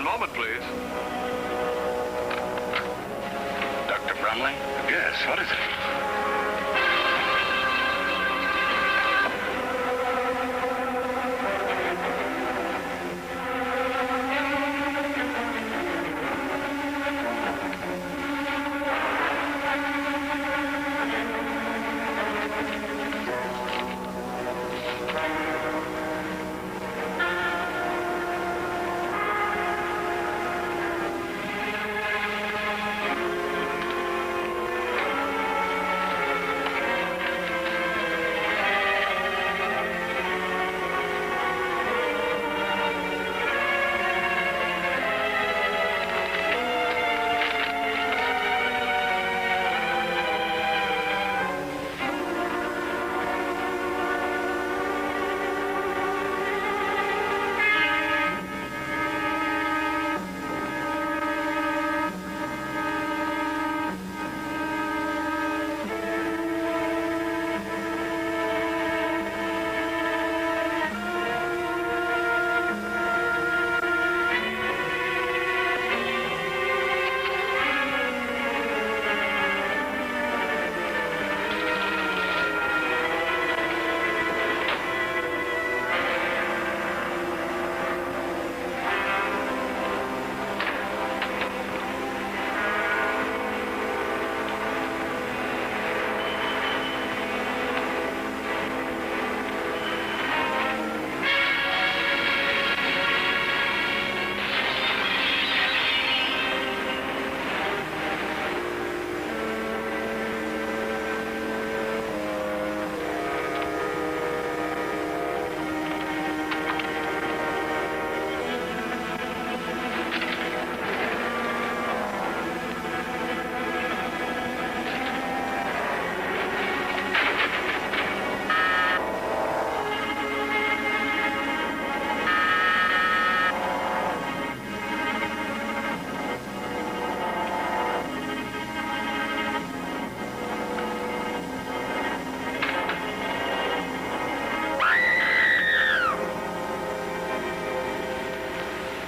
One moment, please. Dr. Bromley? Yes, what is it?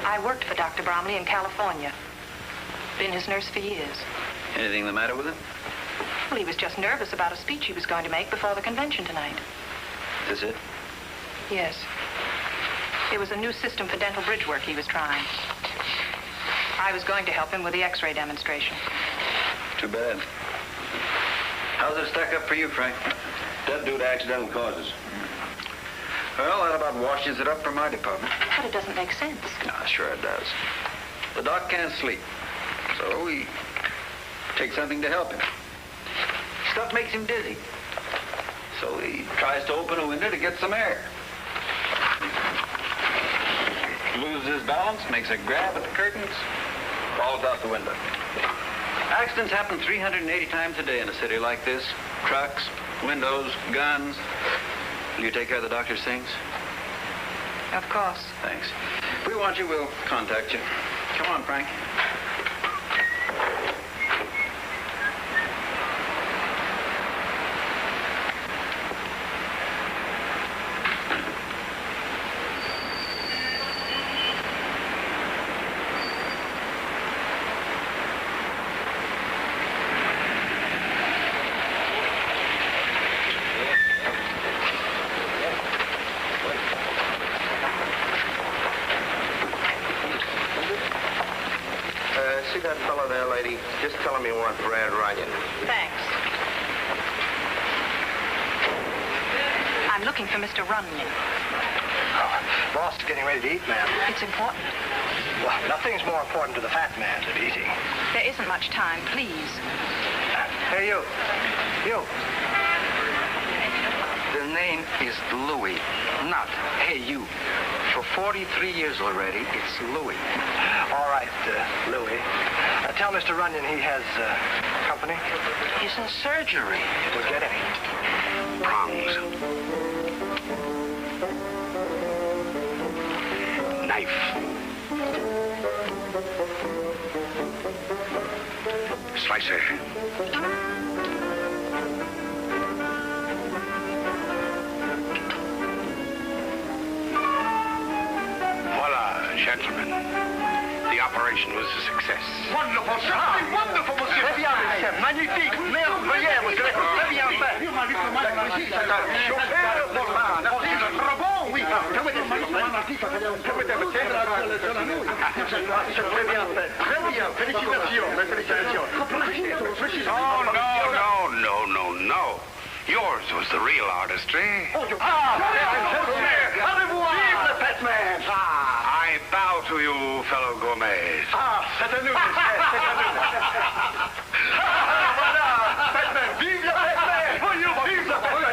I worked for Dr. Bromley in California. Been his nurse for years. Anything the matter with him? Well, he was just nervous about a speech he was going to make before the convention tonight. Is this it? Yes. It was a new system for dental bridge work he was trying. I was going to help him with the X-ray demonstration. Too bad. How's it stack up for you, Frank? Death due to accidental causes. Well, that about washes it up for my department. But it doesn't make sense. Sure it does. The doc can't sleep, so we take something to help him. Stuff makes him dizzy, so he tries to open a window to get some air. Loses his balance, makes a grab at the curtains, falls out the window. Accidents happen 380 times a day in a city like this. Trucks, windows, guns. Will you take care of the doctor's things? Of course. Thanks. If we want you, we'll contact you. Come on, Frank. See that fellow there, lady? Just tell him you want Brad Runyon. Thanks. I'm looking for Mr. Runyon. Oh, boss is getting ready to eat, ma'am. It's important. Well, nothing's more important to the fat man than eating. There isn't much time, please. Hey, you. You. The name is Louis, not Hey You. For 43 years already, it's Louis. All right, Louis. Tell Mr. Runyon he has company. He's in surgery. We'll get him. Prongs. Knife. Slicer. Voila, gentlemen. The operation was a success. Wonderful, simply wonderful, monsieur. Très bien, monsieur. Magnifique. Merveilleux, monsieur. Très bien fait. Bravo, oui. Très bien fait. Très bien. Félicitations. Oh, no. Yours was the real artistry. Au revoir. Vive le Batman. I bow to you, fellow gourmets. C'est à nous, monsieur. C'est à nous. Voilà. Batman. Vive le Batman. Vive le Batman.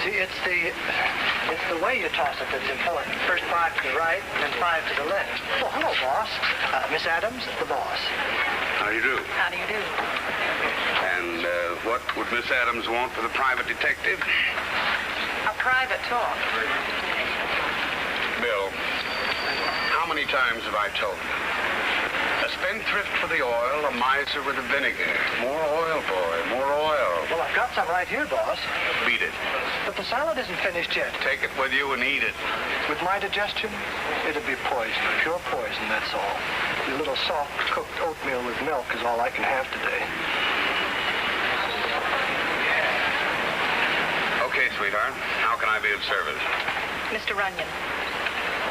See, it's the way you toss it that's important. First 5 to the right, then 5 to the left. Oh, hello, boss. Miss Adams, the boss. How do you do? How do you do? And what would Miss Adams want for the private detective? A private talk. Bill, how many times have I told you? A spendthrift for the oil, a miser with the vinegar. More oil, boy, more oil. Well, I've got some right here, boss. Beat it. But the salad isn't finished yet. Take it with you and eat it. With my digestion, it'd be poison. Pure poison, that's all. The little soft-cooked oatmeal with milk is all I can have today. Okay, sweetheart. How can I be of service? Mr. Runyon,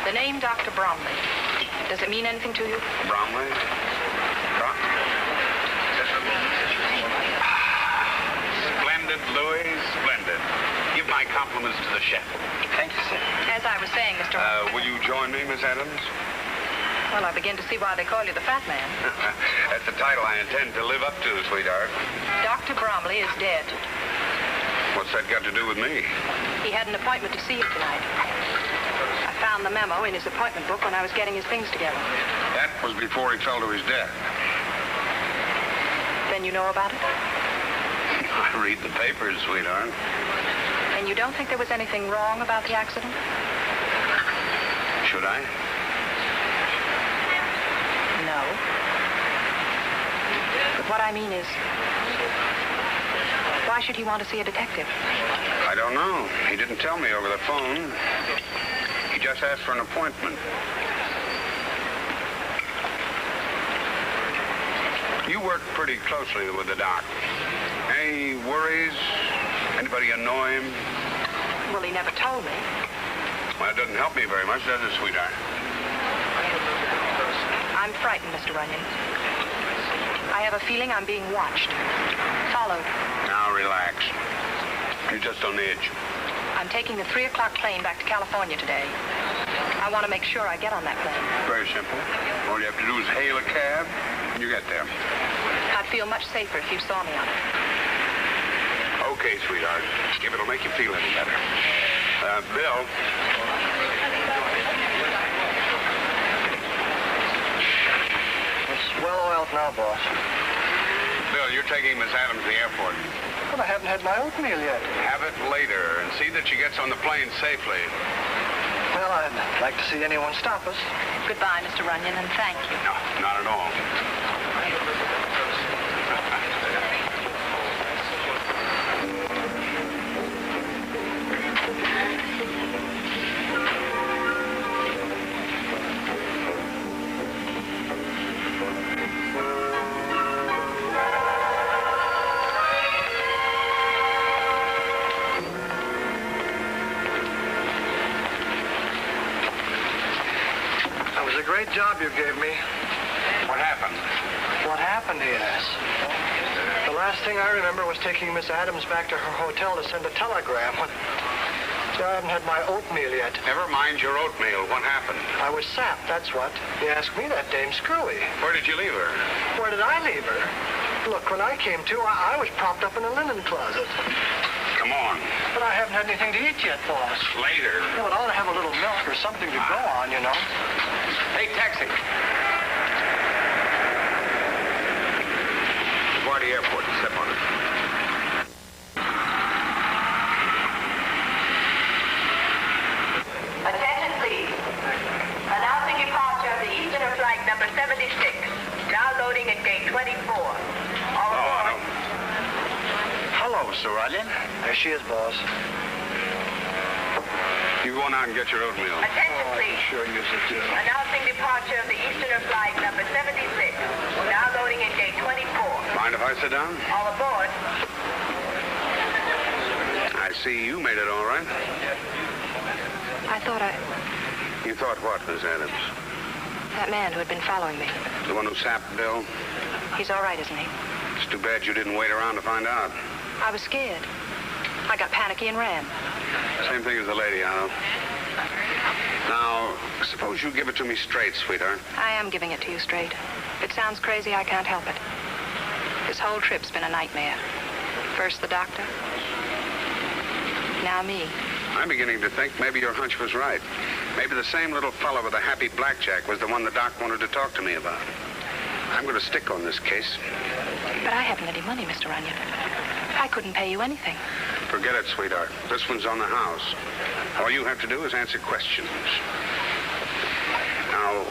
the name Dr. Bromley, does it mean anything to you? Bromley? Splendid, Louis, splendid. Give my compliments to the chef. Thank you, sir. As I was saying, Mr. Runyon. Will you join me, Miss Adams? Well, I begin to see why they call you the Fat Man. That's the title I intend to live up to, sweetheart. Dr. Bromley is dead. What's that got to do with me? He had an appointment to see you tonight. I found the memo in his appointment book when I was getting his things together. That was before he fell to his death. Then you know about it? I read the papers, sweetheart. And you don't think there was anything wrong about the accident? Should I? No. But what I mean is, why should he want to see a detective? I don't know. He didn't tell me over the phone. He just asked for an appointment. You work pretty closely with the doc. Any worries? Anybody annoy him? Well, he never told me. Well, it doesn't help me very much, does it, sweetheart? I'm frightened, Mr. Runyon. I have a feeling I'm being watched. Followed. Now, relax. You're just on edge. I'm taking the 3 o'clock plane back to California today. I want to make sure I get on that plane. Very simple. All you have to do is hail a cab, and you get there. I'd feel much safer if you saw me on it. Okay, sweetheart. If it'll make you feel any better. Bill. It's well-oiled now, boss. Bill, you're taking Miss Adams to the airport. Well, I haven't had my oatmeal yet. Have it later and see that she gets on the plane safely. Well, I'd like to see anyone stop us. Goodbye, Mr. Runyon, and thank you. No, not at all. Great job you gave me. What happened? What happened, he asks. The last thing I remember was taking Miss Adams back to her hotel to send a telegram. I haven't had my oatmeal yet. Never mind your oatmeal. What happened? I was sapped, that's what. You asked me that, Dame Screwy. Where did you leave her? Where did I leave her? Look, when I came to, I was propped up in a linen closet. Come on. But I haven't had anything to eat yet, boss. Later. Well, it ought to have a little milk or something to go on, you know. Hey, taxi. LaGuardia Airport. Step on it. Attention, please. Announcing departure of the Easterner flight number 76. Now loading at gate 24. All aboard. Hello, Sir Runyon. There she is, boss. You go on out and get your oatmeal. Attention, please. Sure, you should do. Announcing departure of the Easterner flight number 76. Now loading in gate 24. Mind if I sit down? All aboard. I see you made it all right. I thought You thought what, Miss Adams? that man who had been following me. The one who sapped Bill? He's all right, isn't he? It's too bad you didn't wait around to find out. I was scared. I got panicky and ran. Same thing as the lady, I know. Now, suppose you give it to me straight, sweetheart. I am giving it to you straight. If it sounds crazy, I can't help it. This whole trip's been a nightmare. First the doctor. Now me. I'm beginning to think maybe your hunch was right. Maybe the same little fellow with the happy blackjack was the one the doc wanted to talk to me about. I'm going to stick on this case. But I haven't any money, Mr. Runyon. I couldn't pay you anything. Forget it, sweetheart. This one's on the house. All you have to do is answer questions. Now,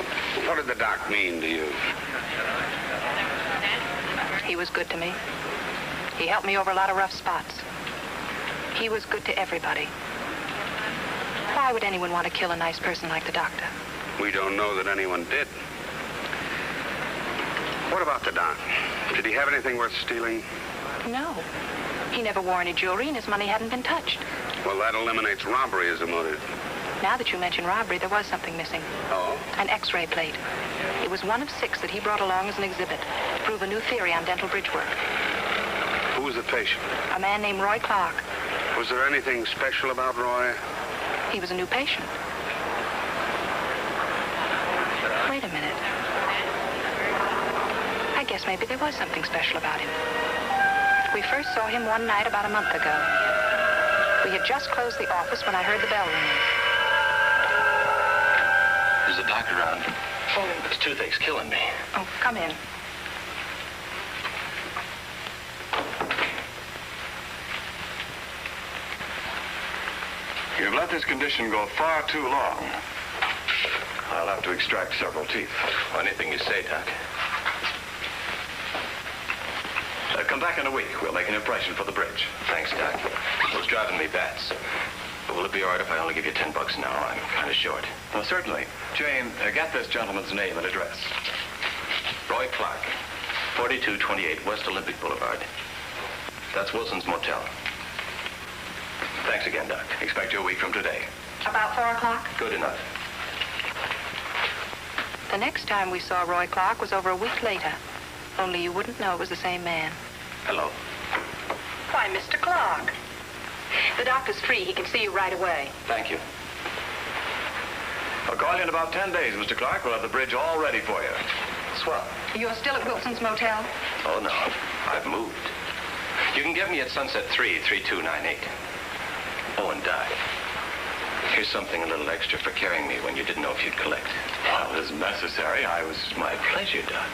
what did the doc mean to you? He was good to me. He helped me over a lot of rough spots. He was good to everybody. Why would anyone want to kill a nice person like the doctor? We don't know that anyone did. What about the doc? Did he have anything worth stealing? No. He never wore any jewelry and his money hadn't been touched. Well, that eliminates robbery as a motive. Now that you mention robbery, there was something missing. Oh? An X-ray plate. It was one of 6 that he brought along as an exhibit to prove a new theory on dental bridge work. Who was the patient? A man named Roy Clark. Was there anything special about Roy? He was a new patient. Wait a minute. I guess maybe there was something special about him. We first saw him one night about a month ago. We had just closed the office when I heard the bell ringing. Is the doctor around? Oh, This toothache's killing me. oh, come in. You've let this condition go far too long. I'll have to extract several teeth. Anything you say, Doc. Come back in a week. We'll make an impression for the bridge. Thanks, Doc. It was driving me bats. But will it be all right if I only give you $10 now? I'm kind of short. Well, certainly. Jane, get this gentleman's name and address. Roy Clark, 4228 West Olympic Boulevard. That's Wilson's Motel. Thanks again, Doc. Expect you a week from today. About 4 o'clock? Good enough. The next time we saw Roy Clark was over a week later. Only you wouldn't know it was the same man. Hello. Why, Mr. Clark. The doctor's free. He can see you right away. Thank you. I'll call you in about 10 days, Mr. Clark. We'll have the bridge all ready for you. Swell. You're still at Wilson's Motel? Oh, no. I've moved. You can get me at Sunset 3, 3298. Oh, and Doc, here's something a little extra for carrying me when you didn't know if you'd collect. Well, it isn't necessary. My pleasure, Doc.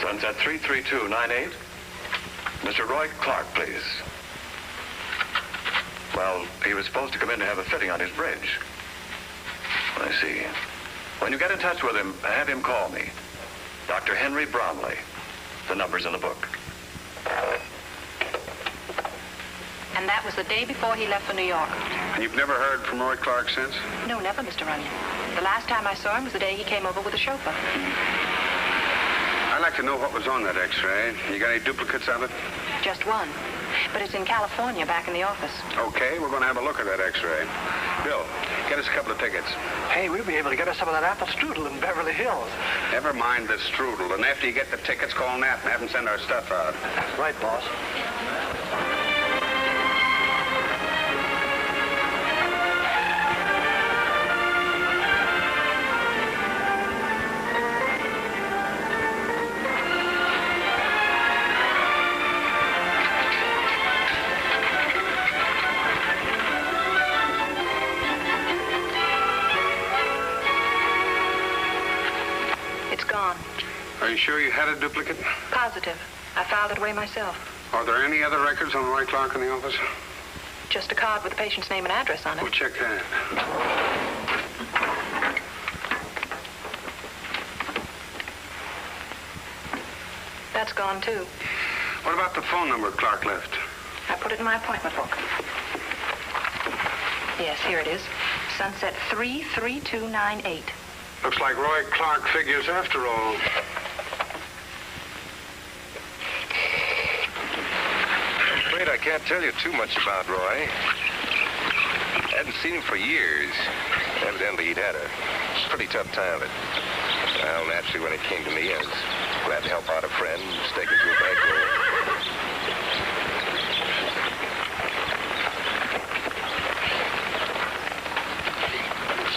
Sunset 33298. Mr. Roy Clark, please. Well, he was supposed to come in to have a fitting on his bridge. I see. When you get in touch with him, have him call me. Dr. Henry Bromley. The number's in the book. And that was the day before he left for New York. And you've never heard from Roy Clark since? No, never, Mr. Runyon. The last time I saw him was the day he came over with a chauffeur. I'd like to know what was on that X-ray. You got any duplicates of it? Just one. But it's in California, back in the office. Okay, we're going to have a look at that X-ray. Bill, get us a couple of tickets. Hey, we'll be able to get us some of that apple strudel in Beverly Hills. Never mind the strudel. And after you get the tickets, call Nat and have him send our stuff out. Right, boss. gone. Are you sure you had a duplicate? Positive. I filed it away myself. Are there any other records on Roy Clark in the office? Just a card with the patient's name and address on it. We'll check that. That's gone, too. What about the phone number Clark left? I put it in my appointment book. Yes, here it is. Sunset 33298. Looks like Roy Clark figures after all. I'm afraid I can't tell you too much about Roy. Hadn't seen him for years. Evidently, he'd had a pretty tough time of it. Well, naturally, when it came to me, I was glad to help out a friend mistaken to a bankroll.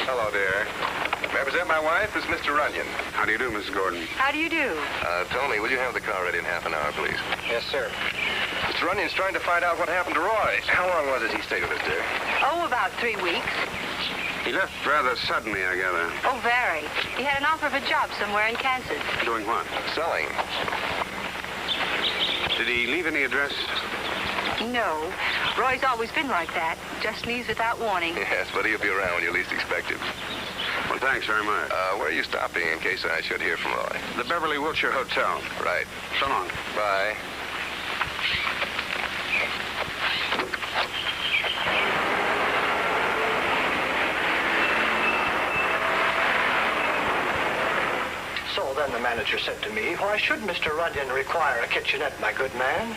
Hello there. Represent my wife is Mr. Runyon. How do you do, Mrs. Gordon? How do you do? Tony, will you have the car ready in half an hour, please? Yes, sir. Mr. Runyon's trying to find out what happened to Roy. How long was it he stayed with us, dear? Oh, about 3 weeks. He left rather suddenly, I gather. Oh, very. He had an offer of a job somewhere in Kansas. Doing what? Selling. Did he leave any address? No. Roy's always been like that. Just leaves without warning. Yes, but he'll be around when you least expect him. Well, thanks very much. Where are you stopping in case I should hear from Roy? The Beverly Wilshire Hotel. Right. So long. Bye. So then the manager said to me, why should Mr. Runyon require a kitchenette, my good man?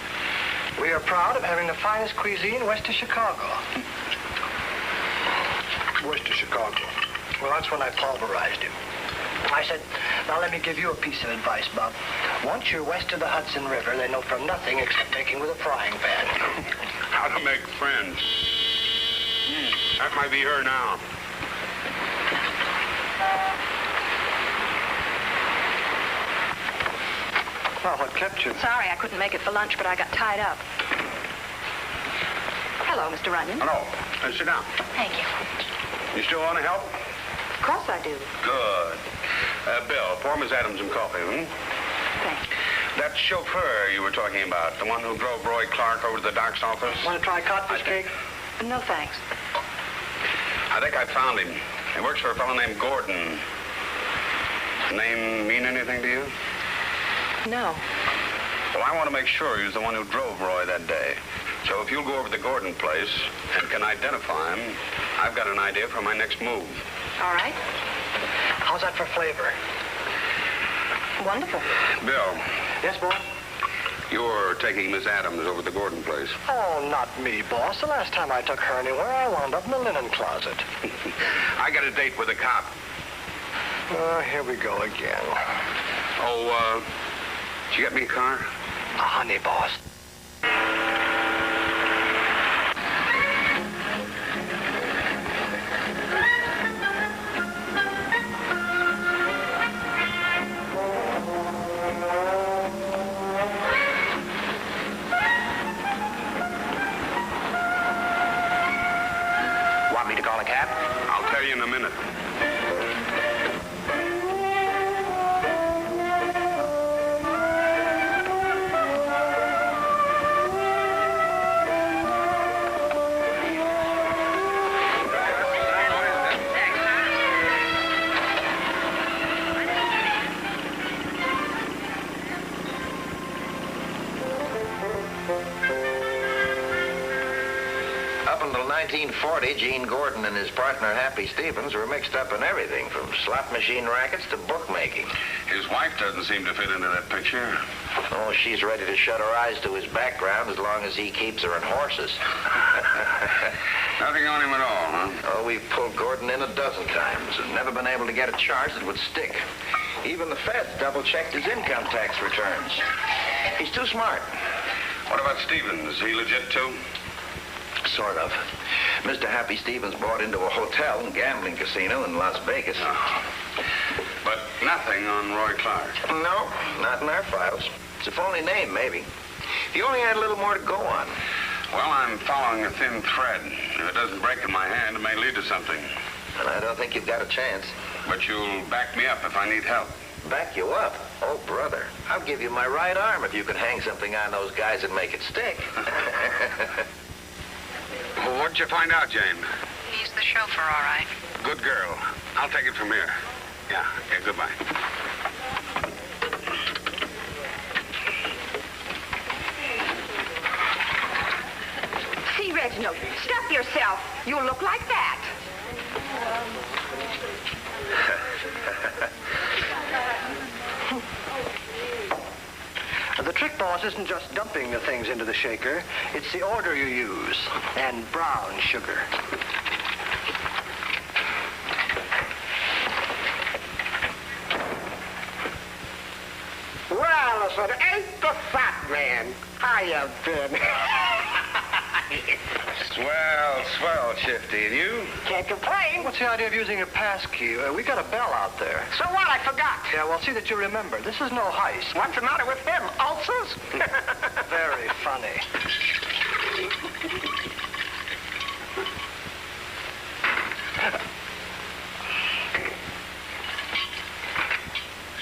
We are proud of having the finest cuisine west of Chicago. West of Chicago. Well, that's when I pulverized him. I said, now let me give you a piece of advice, Bob. Once you're west of the Hudson River, they know from nothing except making with a frying pan. How to make friends. That might be her now. Well, what kept you? Sorry, I couldn't make it for lunch, but I got tied up. Hello, Mr. Runyon. Hello. Sit down. Thank you. You still want to help? Of course I do. Good. Bill, pour Miss Adams some coffee, Thanks. That chauffeur you were talking about, the one who drove Roy Clark over to the doc's office? Want to try codfish cake? No, thanks. I think I found him. He works for a fellow named Gordon. Name mean anything to you? No. Well, I want to make sure he was the one who drove Roy that day. So if you'll go over to the Gordon place and can identify him, I've got an idea for my next move. All right. How's that for flavor? Wonderful. Bill. Yes, boss? You're taking Miss Adams over to the Gordon place. Oh, not me, boss. The last time I took her anywhere, I wound up in the linen closet. I got a date with a cop. Here we go again. Oh, did you get me a car? A honey, boss. Want me to call a cab? I'll tell you in a minute. Up until 1940, Gene Gordon and his partner, Happy Stevens, were mixed up in everything from slot machine rackets to bookmaking. His wife doesn't seem to fit into that picture. Oh, she's ready to shut her eyes to his background as long as he keeps her in horses. Nothing on him at all, huh? Oh, we've pulled Gordon in a dozen times and never been able to get a charge that would stick. Even the feds double-checked his income tax returns. He's too smart. What about Stevens? Is he legit, too? Sort of. Mr. Happy Stevens bought into a hotel and gambling casino in Las Vegas. But nothing on Roy Clark. No, not in our files. It's a phony name, maybe. If you only had a little more to go on. Well, I'm following a thin thread. If it doesn't break in my hand, it may lead to something. And I don't think you've got a chance. But you'll back me up if I need help. Back you up? Oh, brother, I'll give you my right arm if you can hang something on those guys and make it stick. Well, what'd you find out, Jane? He's the chauffeur, all right. Good girl. I'll take it from here. Yeah, goodbye. See, Reginald, stuff yourself. You'll look like that. The trick, boss, isn't just dumping the things into the shaker. It's the order you use. And brown sugar. Well, listen, ain't the fat man? How you been? Swell, Shifty. And you? Can't complain. What's the idea of using a pass key? We got a bell out there. So what? I forgot. Yeah, well, see that you remember. This is no heist. What's the matter with him? Ulcers? Very funny.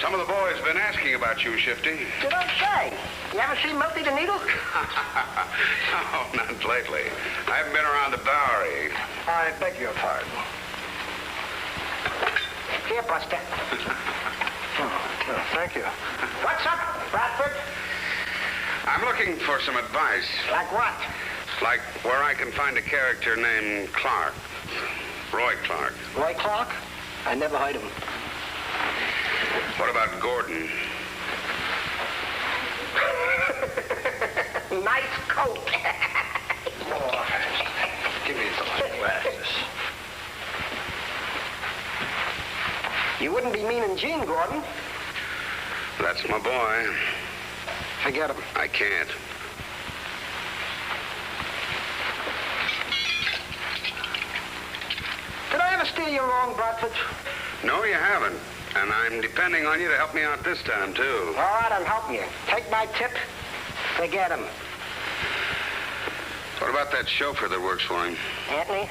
Some of the boys have been asking about you, Shifty. You don't say. You ever seen Milty the Needle? Oh, not lately. I haven't been around the Bowery. I beg your pardon. Here, Buster. Thank you. What's up, Bradford? I'm looking for some advice. Like what? Like where I can find a character named Clark. Roy Clark. Roy Clark? I never heard him. What about Gordon? Nice coat. Oh, give me those glasses. You wouldn't be meaning Gene, Gordon. That's my boy. Forget him. I can't. Did I ever steer you wrong, Bradford? No, you haven't. And I'm depending on you to help me out this time, too. All right, I'm helping you. Take my tip. Forget him. What about that chauffeur that works for him? Anthony,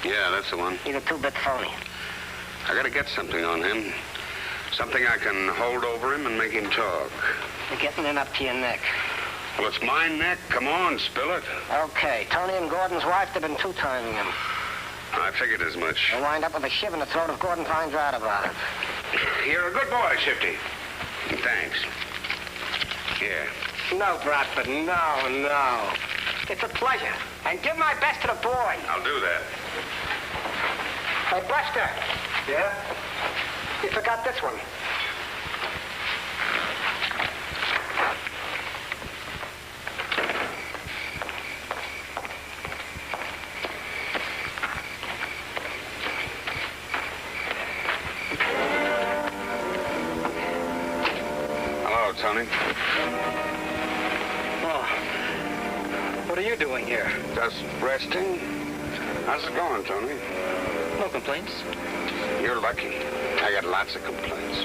Yeah, that's the one. he's a two-bit phony. I gotta get something on him. Something I can hold over him and make him talk. You're getting in up to your neck. Well, it's my neck. Come on, spill it. Okay, Tony and Gordon's wife, they've been two-timing him. I figured as much. They'll wind up with a shiv in the throat if Gordon finds out about it. You're a good boy, Shifty. Thanks. Here. No, Bradford, no. It's a pleasure. And give my best to the boy. I'll do that. Hey, Buster, Yeah? you forgot this one. Hello, Tony. Oh. What are you doing here? Just resting. How's it going, Tony? No complaints. You're lucky. I got lots of complaints.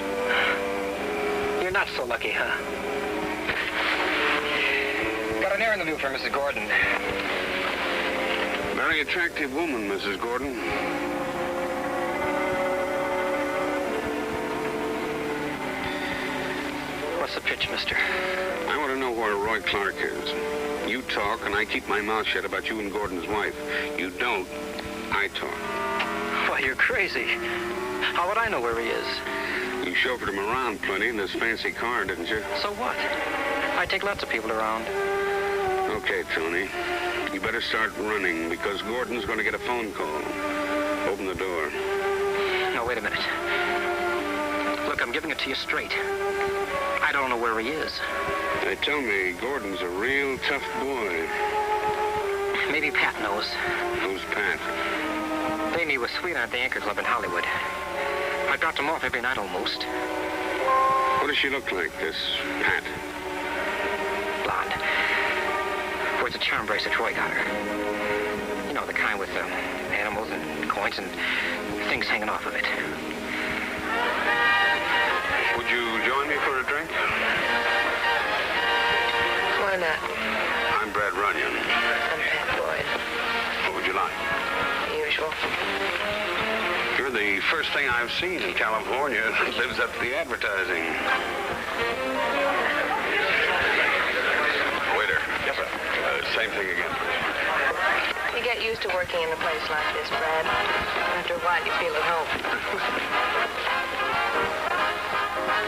You're not so lucky, huh? Got an errand to do for Mrs. Gordon. Very attractive woman, Mrs. Gordon. What's the pitch, mister? I want to know where Roy Clark is. You talk, and I keep my mouth shut about you and Gordon's wife. You don't, I talk. Why, you're crazy. How would I know where he is? You chauffeured him around plenty in this fancy car, didn't you? So what? I take lots of people around. Okay, Tony. You better start running, because Gordon's going to get a phone call. Open the door. No, wait a minute. Look, I'm giving it to you straight. I don't know where he is. They tell me Gordon's a real tough boy. Maybe Pat knows. Who's Pat? They meet with Sweetheart at the Anchor Club in Hollywood. I dropped him off every night almost. What does she look like, this Pat? Blonde. Wears a charm bracelet Roy got her. You know, the kind with animals and coins and things hanging off of it. Would you join me for a drink? Why not? I'm Brad Runyon. I'm Pat Boyd. What would you like? The usual. You're the first thing I've scene in California. It lives up to the advertising. Waiter. Yes, sir. Same thing again. You get used to working in a place like this, Brad. After a while, you feel at home.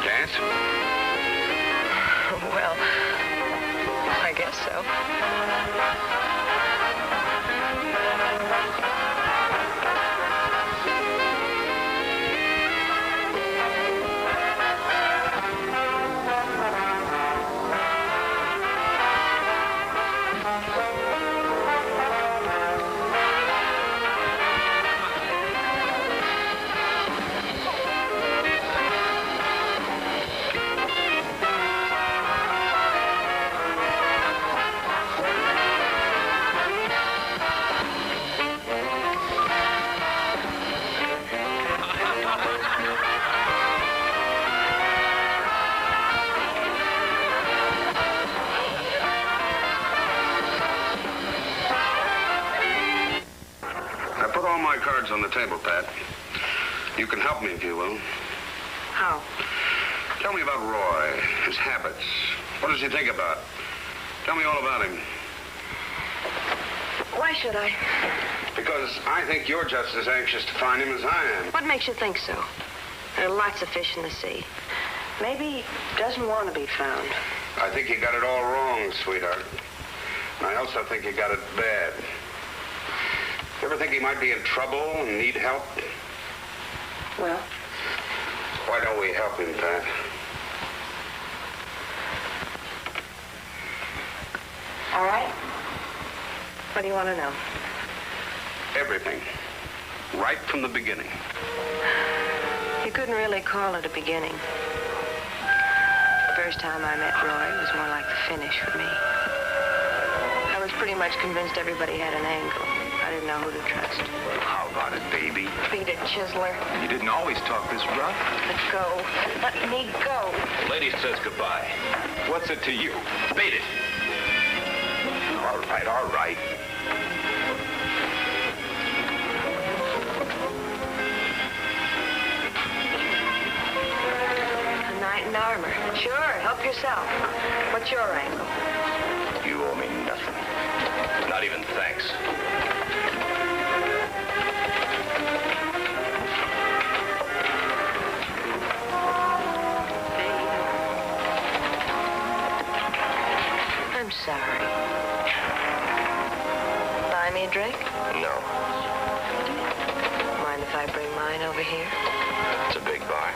Gas? Well, I guess so. Cards on the table, Pat. You can help me if you will. How? Tell me about Roy, his habits. What does he think about? Tell me all about him. Why should I? Because I think you're just as anxious to find him as I am. What makes you think so? There are lots of fish in the sea. Maybe he doesn't want to be found. I think you got it all wrong, sweetheart. And I also think you got it bad. You ever think he might be in trouble and need help? Well? Why don't we help him, Pat? All right. What do you want to know? Everything. Right from the beginning. You couldn't really call it a beginning. The first time I met Roy was more like the finish for me. I was pretty much convinced everybody had an angle. I didn't know who to trust. Well, how about it, baby? Beat it, Chisler. You didn't always talk this rough. Let go. Let me go. The lady says goodbye. What's it to you? Beat it. All right, all right. A knight in armor. Sure, help yourself. What's your angle? You owe me nothing. Not even thanks. I'm sorry. Buy me a drink? No. Mind if I bring mine over here? It's a big bar.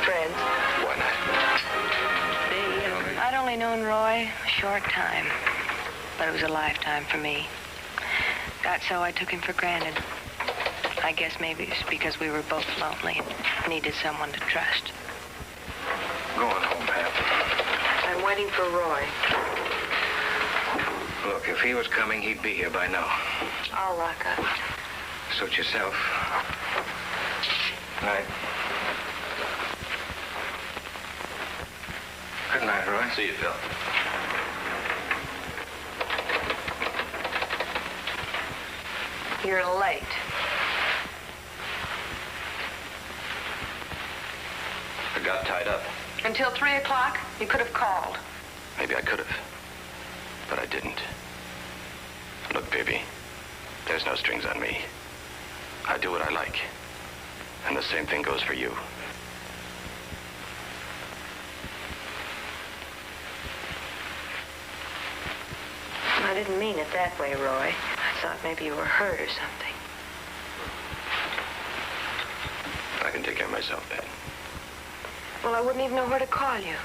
Friends? Why not? I'd only known Roy a short time, but it was a lifetime for me. That's how I took him for granted. I guess maybe it's because we were both lonely and needed someone to trust. Go on home, Pat. I'm waiting for Roy. Look, if he was coming, he'd be here by now. I'll lock up. Suit yourself. Night. Good night, Roy. See you, Phil. You're late. I got tied up. Until 3 o'clock, you could have called. Maybe I could have. But I didn't. Look, baby, there's no strings on me. I do what I like. And the same thing goes for you. I didn't mean it that way, Roy. I thought maybe you were hurt or something. I can take care of myself, Pat. Well, I wouldn't even know where to call you.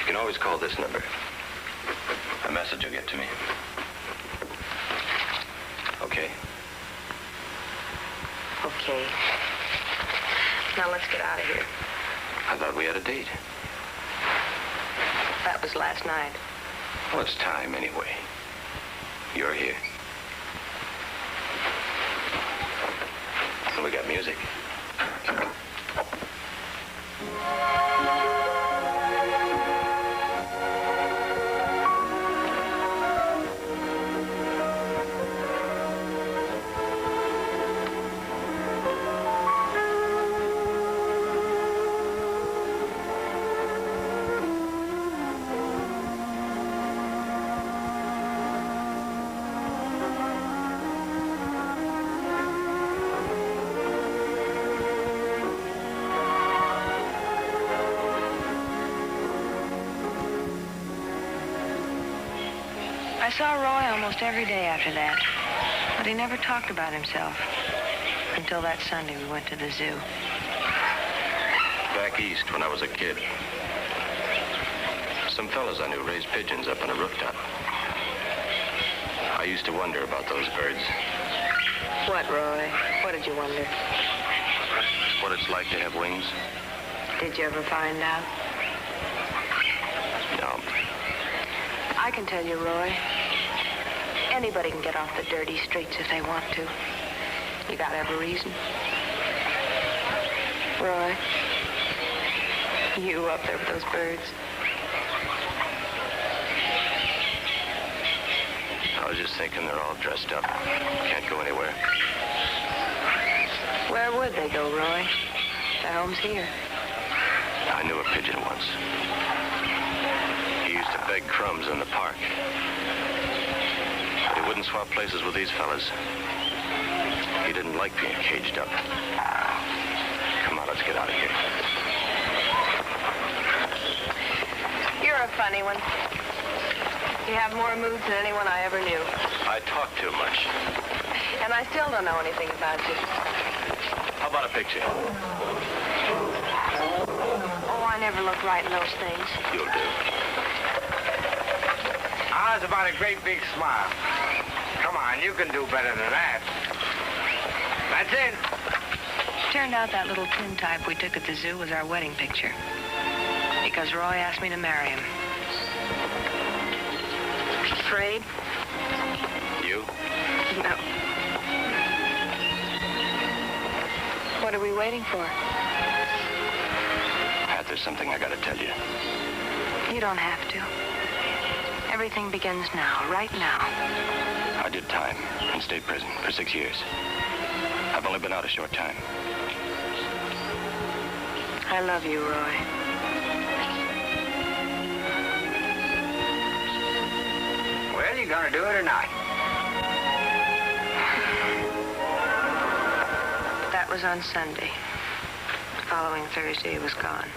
You can always call this number. A message will get to me. Okay? Okay. Now let's get out of here. I thought we had a date. That was last night. Well, it's time anyway. You're here. And we got music. I saw Roy almost every day after that, but he never talked about himself until that Sunday we went to the zoo. Back east when I was a kid, some fellas I knew raised pigeons up on a rooftop. I used to wonder about those birds. What, Roy? What did you wonder? What it's like to have wings. Did you ever find out? No. I can tell you, Roy. Anybody can get off the dirty streets if they want to. You gotta have a reason. Roy, you up there with those birds. I was just thinking they're all dressed up. Can't go anywhere. Where would they go, Roy? Their home's here. I knew a pigeon once. He used to beg crumbs in the park. But he wouldn't swap places with these fellas. He didn't like being caged up. Come on, let's get out of here. You're a funny one. You have more moods than anyone I ever knew. I talk too much. And I still don't know anything about you. How about a picture? Oh, I never look right in those things. You'll do. How's about a great big smile? Come on, you can do better than that. That's it. Turned out that little tintype we took at the zoo was our wedding picture. Because Roy asked me to marry him. Afraid? You? No. What are we waiting for? Pat, there's something I gotta tell you. You don't have to. Everything begins now, right now. I did time in state prison for 6 years. I've only been out a short time. I love you, Roy. Well, you gonna do it or not? That was on Sunday. The following Thursday, he was gone.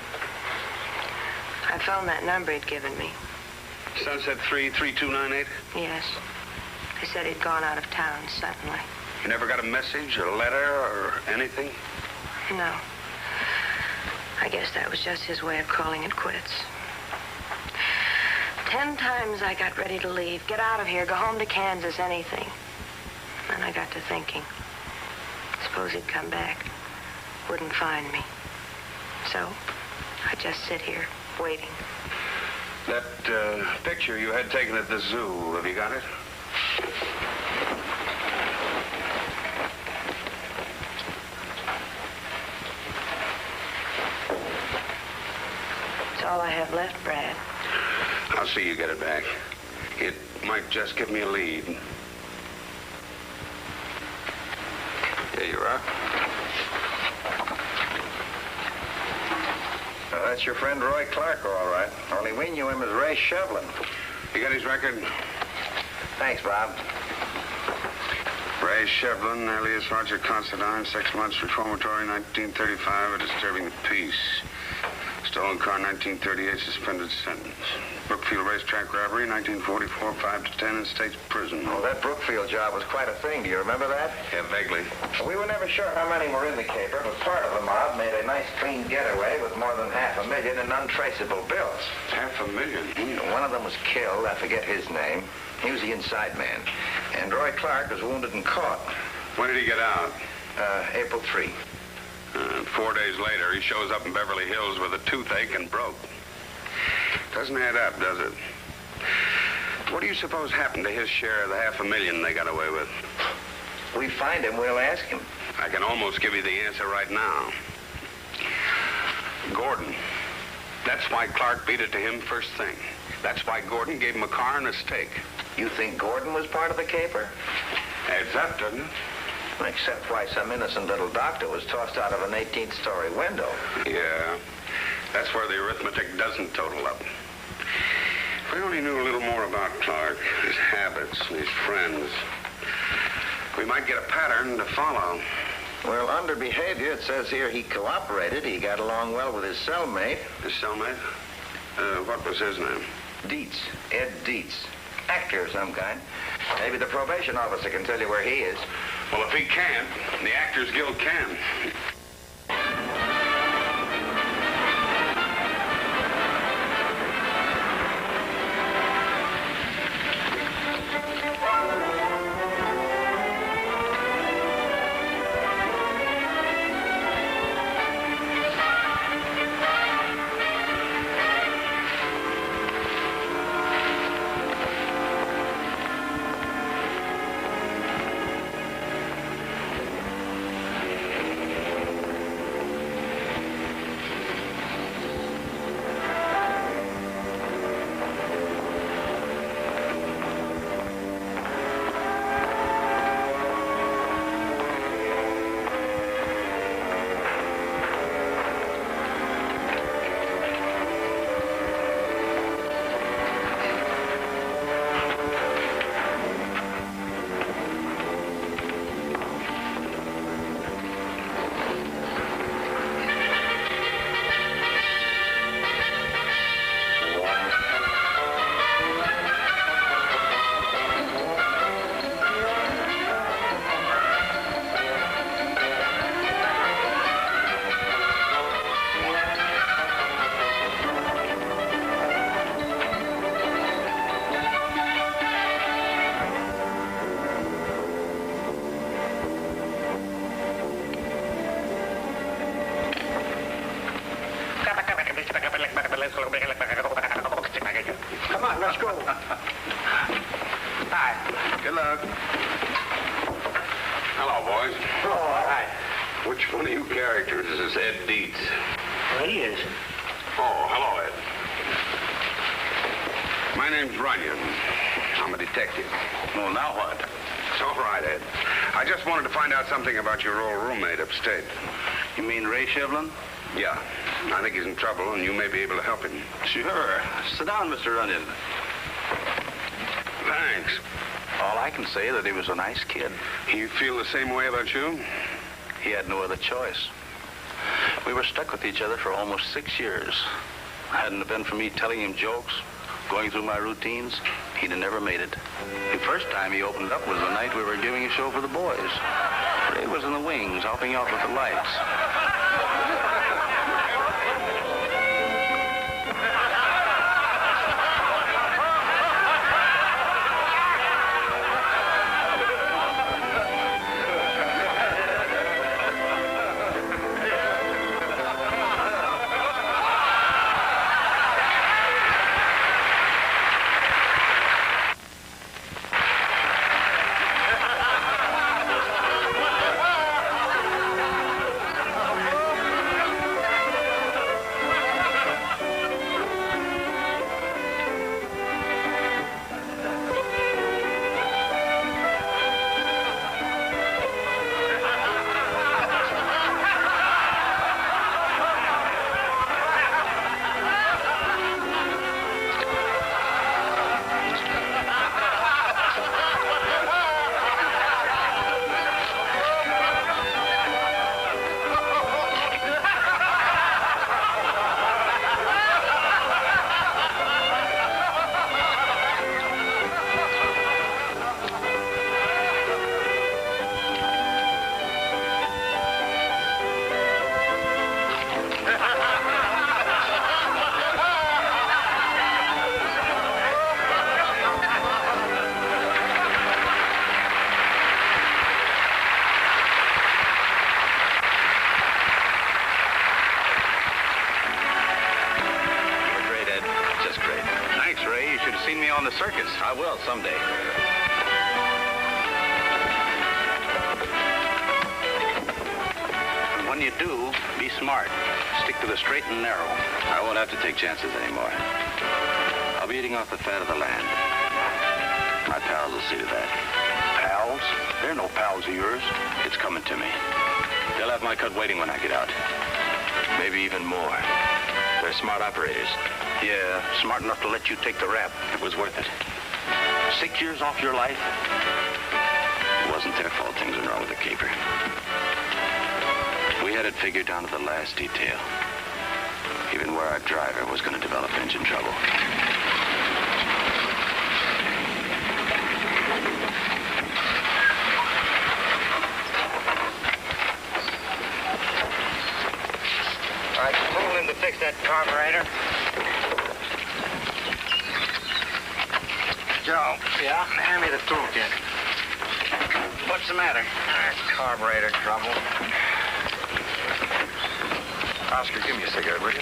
I phoned that number he'd given me. Sunset 33298? Yes. They said he'd gone out of town suddenly. You never got a message, a letter, or anything? No. I guess that was just his way of calling it quits. 10 times I got ready to leave, get out of here, go home to Kansas, anything. Then I got to thinking. Suppose he'd come back, wouldn't find me. So, I just sit here, waiting. That picture you had taken at the zoo, have you got it? It's all I have left, Brad. I'll see you get it back. It might just give me a lead. Here you are. Well, that's your friend Roy Clark, all right. Only we knew him as Ray Shevlin. You got his record? Thanks, Bob. Ray Shevlin, alias Roger Considine, 6 months reformatory, 1935, for disturbing the peace. Stolen car, 1938, suspended sentence. Brookfield racetrack robbery, 1944, 5 to 10 in state's prison. Oh, that Brookfield job was quite a thing. Do you remember that? Yeah, vaguely. We were never sure how many were in the caper, but part of the mob made a nice clean getaway with more than $500,000 in untraceable bills. $500,000? One of them was killed. I forget his name. He was the inside man. And Roy Clark was wounded and caught. When did he get out? April 3. 4 days later, he shows up in Beverly Hills with a toothache and broke. Doesn't add up, does it? What do you suppose happened to his share of the $500,000 they got away with? We find him, we'll ask him. I can almost give you the answer right now. Gordon. That's why Clark beat it to him first thing. That's why Gordon gave him a car and a steak. You think Gordon was part of the caper? Adds up, doesn't it? Except why some innocent little doctor was tossed out of an 18th-story window. Yeah. That's where the arithmetic doesn't total up. If we only knew a little more about Clark, his habits, and his friends, we might get a pattern to follow. Well, under behavior, it says here he cooperated. He got along well with his cellmate. His cellmate? What was his name? Dietz. Ed Dietz. actor of some kind. Maybe the probation officer can tell you where he is. Well, if he can't, the Actors Guild can. Come on, let's go. Hi. Good luck. Hello, boys. Oh, hi. Which one of you characters is this Ed Dietz? Well, he is. Oh, hello, Ed. My name's Runyon. I'm a detective. Well, now what? It's all right, Ed. I just wanted to find out something about your old roommate upstate. You mean Ray Shevlin? Yeah. I think he's in trouble, and you may be able to help him. Sure. Sit down, Mr. Runyon. Thanks. All I can say is that he was a nice kid. You feel the same way about you? He had no other choice. We were stuck with each other for almost 6 years. Hadn't it been for me telling him jokes, going through my routines, he'd have never made it. The first time he opened up was the night we were giving a show for the boys. Ray was in the wings, helping out with the lights. Circus. I will someday. When you do, be smart. Stick to the straight and narrow. I won't have to take chances anymore. I'll be eating off the fat of the land. My pals will see to that. Pals? They're no pals of yours. It's coming to me. They'll have my cut waiting when I get out. Maybe even more. They're smart operators. Yeah, smart enough to let you take the rap. It was worth it. 6 years off your life? It wasn't their fault things went wrong with the caper. We had it figured down to the last detail. Even where our driver was going to develop engine trouble. fix that carburetor. Joe. Yeah? Hand me the toolkit. What's the matter? Carburetor trouble. Oscar, give me a cigarette, will you?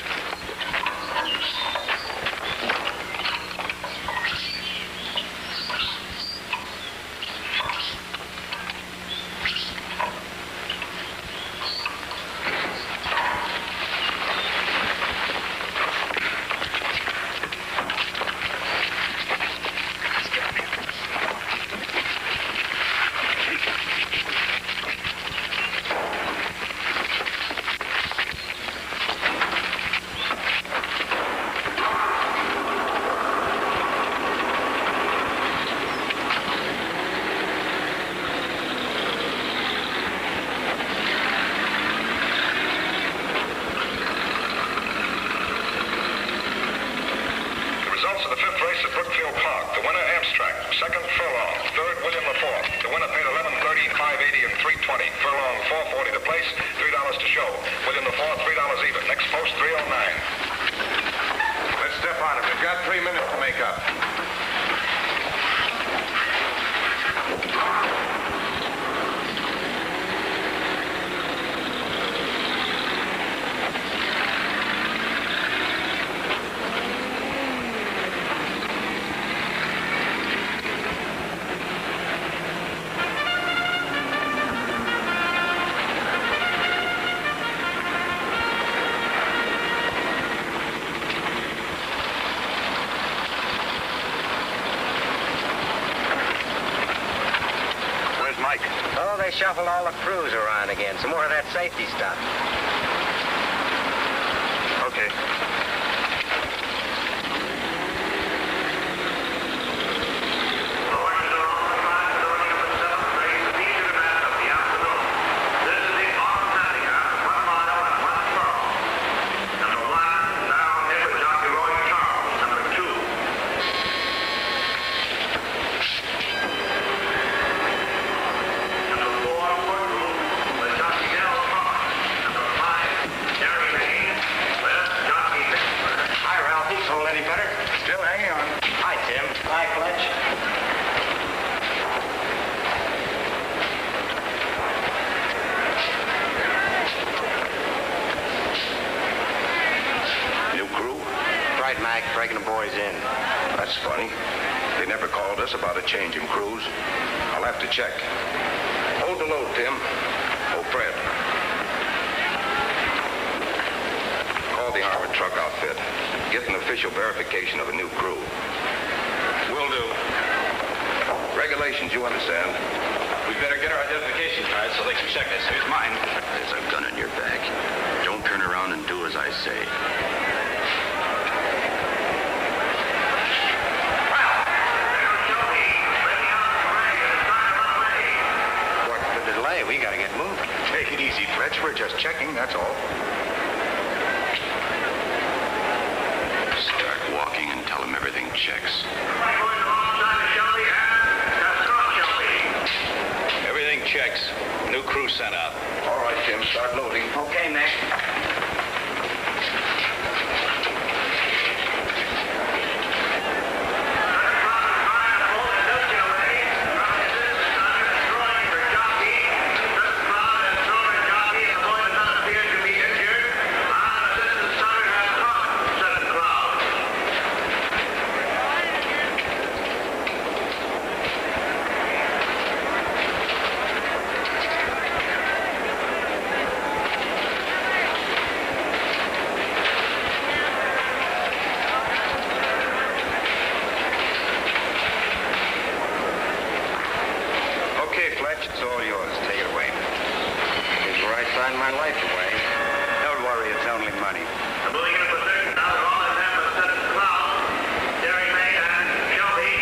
They shuffled all the crews around again. Some more of that safety stuff. Okay. Breaking the boys in. That's funny. They never called us about a change in crews. I'll have to check. Hold the load, Tim. Oh, Fred. Call the armored truck outfit. Get an official verification of a new crew. Will do. Regulations, you understand. We better get our identification cards so they can check this. Here's mine. There's a gun in your back. Don't turn around and do as I say. We gotta get moving. Take it easy, Fletch. We're just checking, that's all. Start walking and tell them everything checks. Everything checks. New crew sent out. All right, Tim, start loading. Okay, Nick. It's all yours. Take it away. It's where I signed my life away. Don't worry, it's only money. I'm moving in a position now that all I've had was set the cloud. Jerry May and Shelby.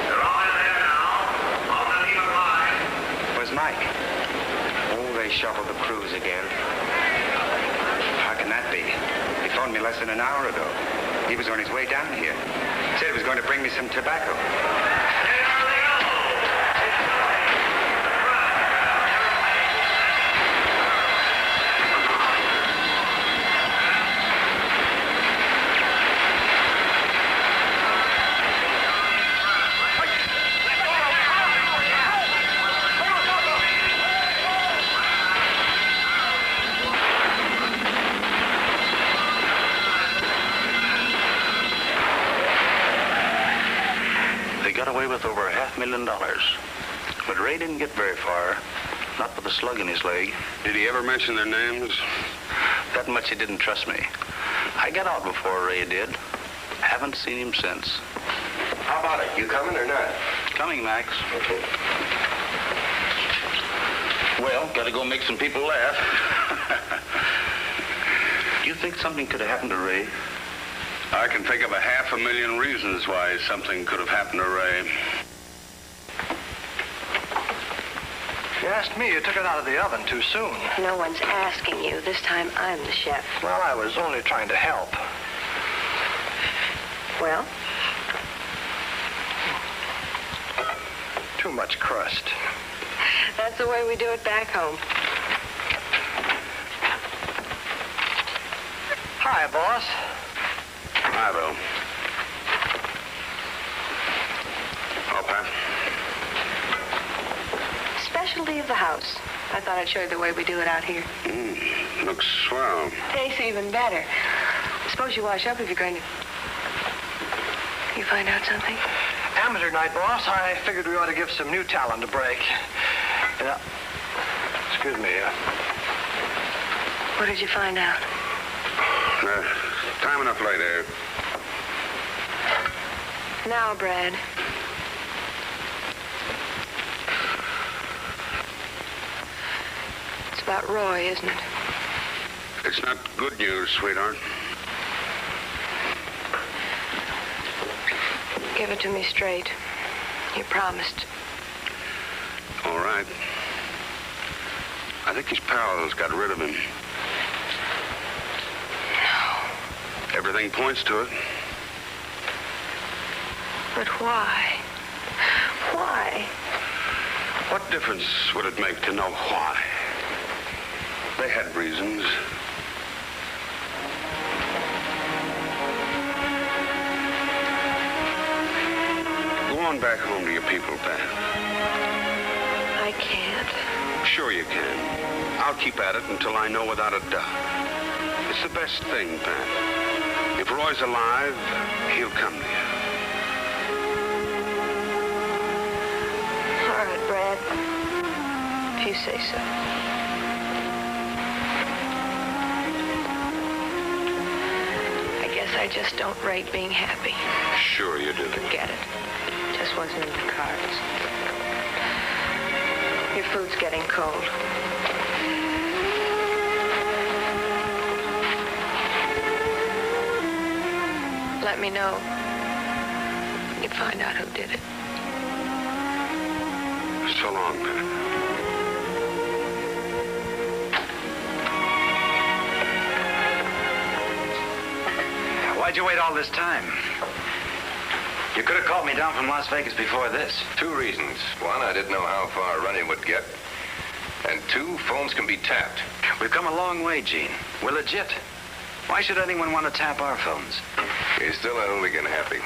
They're all in there now. All gonna leave alive. Where's Mike? Oh, they shuffled the crews again. How can that be? He phoned me less than an hour ago. He was on his way down here. Said he was going to bring me some tobacco. away with over $500,000. But Ray didn't get very far, not with a slug in his leg. Did he ever mention their names? That much he didn't trust me. I got out before Ray did. Haven't seen him since. How about it? You coming or not? Coming, Max. Well, gotta go make some people laugh. Do you think something could have happened to Ray? I can think of 500,000 reasons why something could have happened to Ray. If you asked me, you took it out of the oven too soon. No one's asking you. This time I'm the chef. Well, I was only trying to help. Well? Too much crust. That's the way we do it back home. Hi, boss. Hi, Bill. Oh, Pat. Specialty of the house. I thought I'd show you the way we do it out here. Looks swell. Tastes even better. Suppose you wash up if you're going to... You find out something? Amateur night, boss. I figured we ought to give some new talent a break. Excuse me. What did you find out? Time enough later. Now, Brad. It's about Roy, isn't it? It's not good news, sweetheart. Give it to me straight. You promised. All right. I think his pals got rid of him. No. Everything points to it. But why? Why? What difference would it make to know why? They had reasons. Go on back home to your people, Pat. I can't. Sure you can. I'll keep at it until I know without a doubt. It's the best thing, Pat. If Roy's alive, he'll come to you. All right, Brad. If you say so. I guess I just don't rate being happy. Sure you do. Forget it. Just wasn't in the cards. Your food's getting cold. Let me know when you find out who did it. So long, Pat. Why'd you wait all this time? You could have called me down from Las Vegas before this. Two reasons. One, I didn't know how far running would get. And two, phones can be tapped. We've come a long way, Gene. We're legit. Why should anyone want to tap our phones? You're still a hooligan, Happy.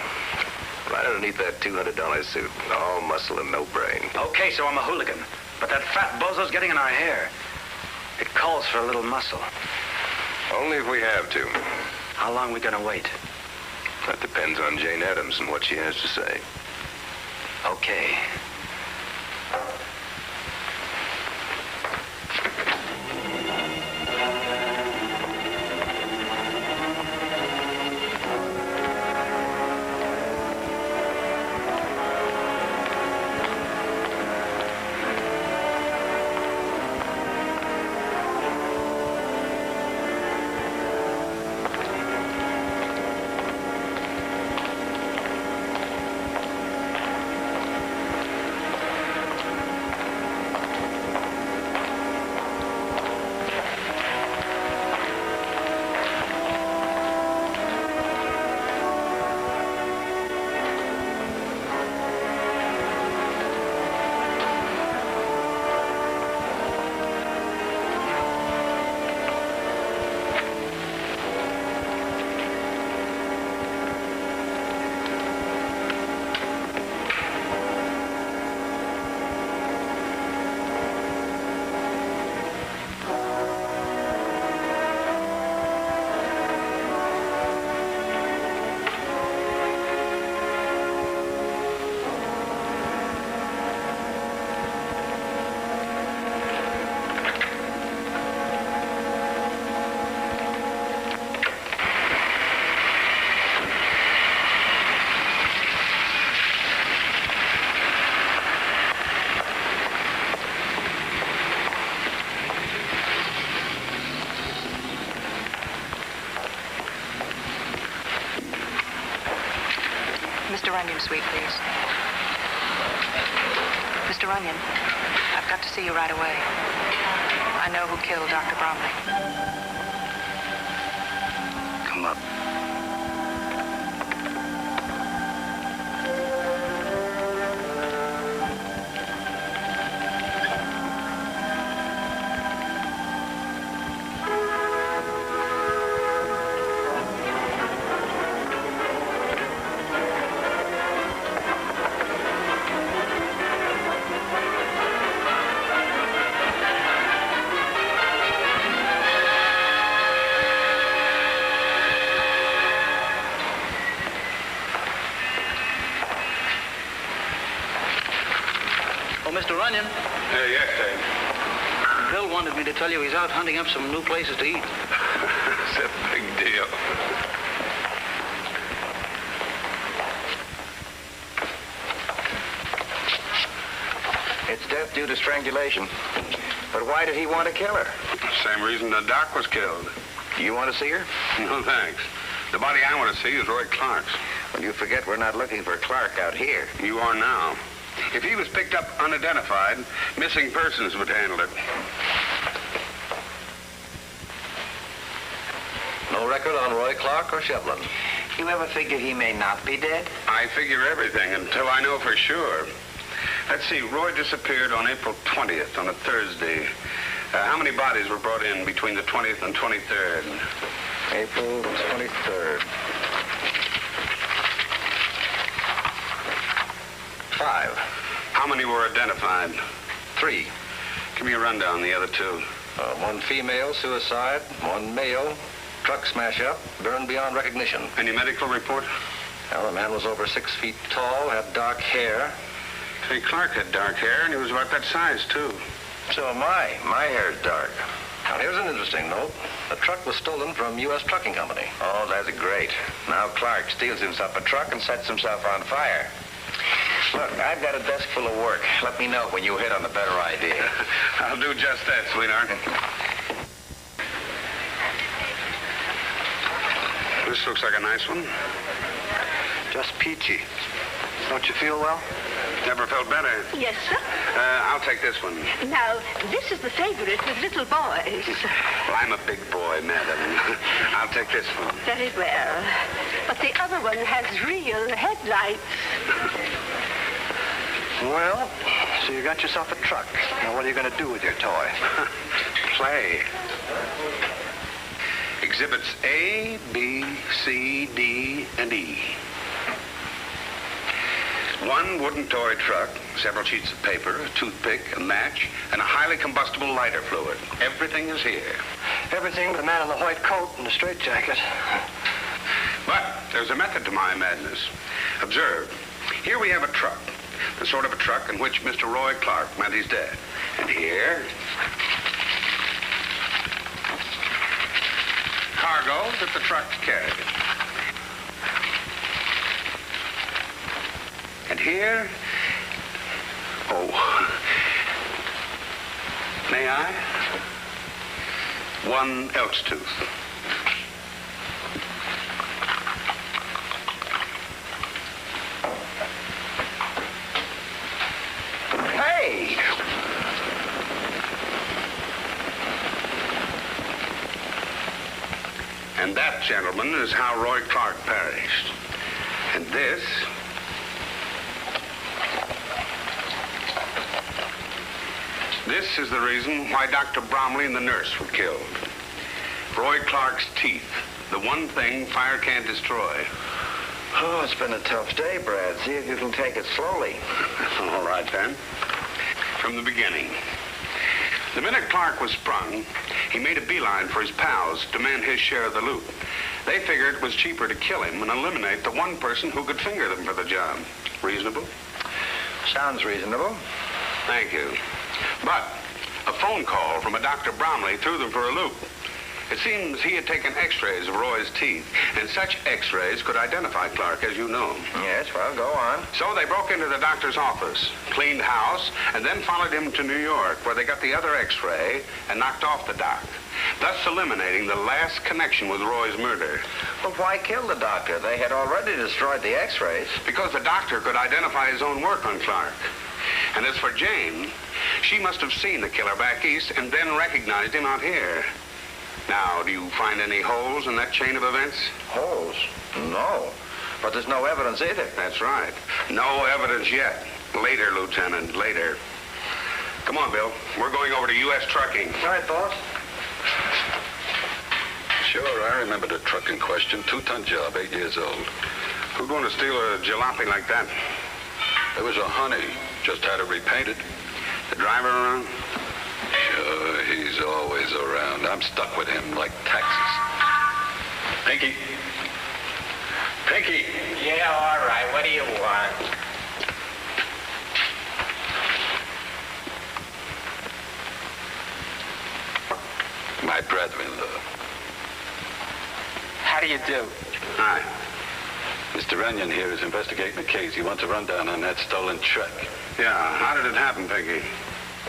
Right underneath that $200 suit, all muscle and no brain. Okay, so I'm a hooligan. But that fat bozo's getting in our hair. It calls for a little muscle. Only if we have to. How long are we gonna wait? That depends on Jane Addams and what she has to say. Okay. Mr. Runyon, suite, please. Mr. Runyon, I've got to see you right away. I know who killed Dr. Bromley. Come up. Mr. Runyon. Yes, Dave. Bill wanted me to tell you he's out hunting up some new places to eat. It's a big deal. It's death due to strangulation. But why did he want to kill her? Same reason the doc was killed. You want to see her? No, thanks. The body I want to see is Roy Clark's. Well, you forget we're not looking for Clark out here. You are now. If he was picked up unidentified, missing persons would handle it. No record on Roy Clark or Shevlin. You ever figure he may not be dead? I figure everything until I know for sure. Let's see, Roy disappeared on April 20th, on a Thursday. How many bodies were brought in between the 20th and 23rd? April 23rd. 5. How many were identified? 3. Give me a rundown on the other 2. 1 female, suicide. 1 male, truck smash up, burned beyond recognition. Any medical report? Well, the man was over 6 feet tall, had dark hair. Say, Clark had dark hair, and he was about that size, too. So am I. My hair's dark. Now, here's an interesting note. The truck was stolen from U.S. Trucking Company. Oh, that's great. Now Clark steals himself a truck and sets himself on fire. Look, I've got a desk full of work. Let me know when you hit on the better idea. I'll do just that, sweetheart. This looks like a nice one. Just peachy. Don't you feel well? Never felt better. Yes, sir. I'll take this one. Now, this is the favorite with little boys. Well, I'm a big boy, madam. I'll take this one. Very well. But the other one has real headlights. Well, so you got yourself a truck. Now, what are you going to do with your toy? Play. Exhibits A, B, C, D, and E. 1 wooden toy truck, several sheets of paper, a toothpick, a match, and a highly combustible lighter fluid. Everything is here. Everything but the man in the white coat and the straitjacket. But there's a method to my madness. Observe. Here we have a truck. The sort of a truck in which Mr. Roy Clark met his death. And here, cargo that the truck carried. And here, may I? 1 elk's tooth. Hey! And that, gentlemen, is how Roy Clark perished. And this is the reason why Dr. Bromley and the nurse were killed. Roy Clark's teeth, the one thing fire can't destroy. Oh, it's been a tough day, Brad. See if you can take it slowly. All right, then. From the beginning. The minute Clark was sprung, he made a beeline for his pals to demand his share of the loot. They figured it was cheaper to kill him and eliminate the one person who could finger them for the job. Reasonable? Sounds reasonable. Thank you. But a phone call from a Dr. Bromley threw them for a loop. It seems he had taken x-rays of Roy's teeth, and such x-rays could identify Clark, as you know. Yes, well, go on. So they broke into the doctor's office, cleaned house, and then followed him to New York, where they got the other x-ray and knocked off the doc. thus eliminating the last connection with Roy's murder. But why kill the doctor? They had already destroyed the x-rays. Because the doctor could identify his own work on Clark. And as for Jane, she must have seen the killer back east and then recognized him out here. Now, do you find any holes in that chain of events? Holes? No. But there's no evidence either. That's right. No evidence yet. Later, Lieutenant, later. Come on, Bill. We're going over to U.S. Trucking. All right, boss. Sure, I remember the truck in question. 2-ton job, 8 years old. Who'd want to steal a jalopy like that? It was a Honey. Just had it repainted. The driver around? Sure, he's always around. I'm stuck with him like taxes. Pinky. Pinky. Yeah, all right. What do you want? My brother-in-law. How do you do? Hi. Mr. Runyon here is investigating the case. He wants a rundown on that stolen truck. Yeah, how did it happen, Peggy?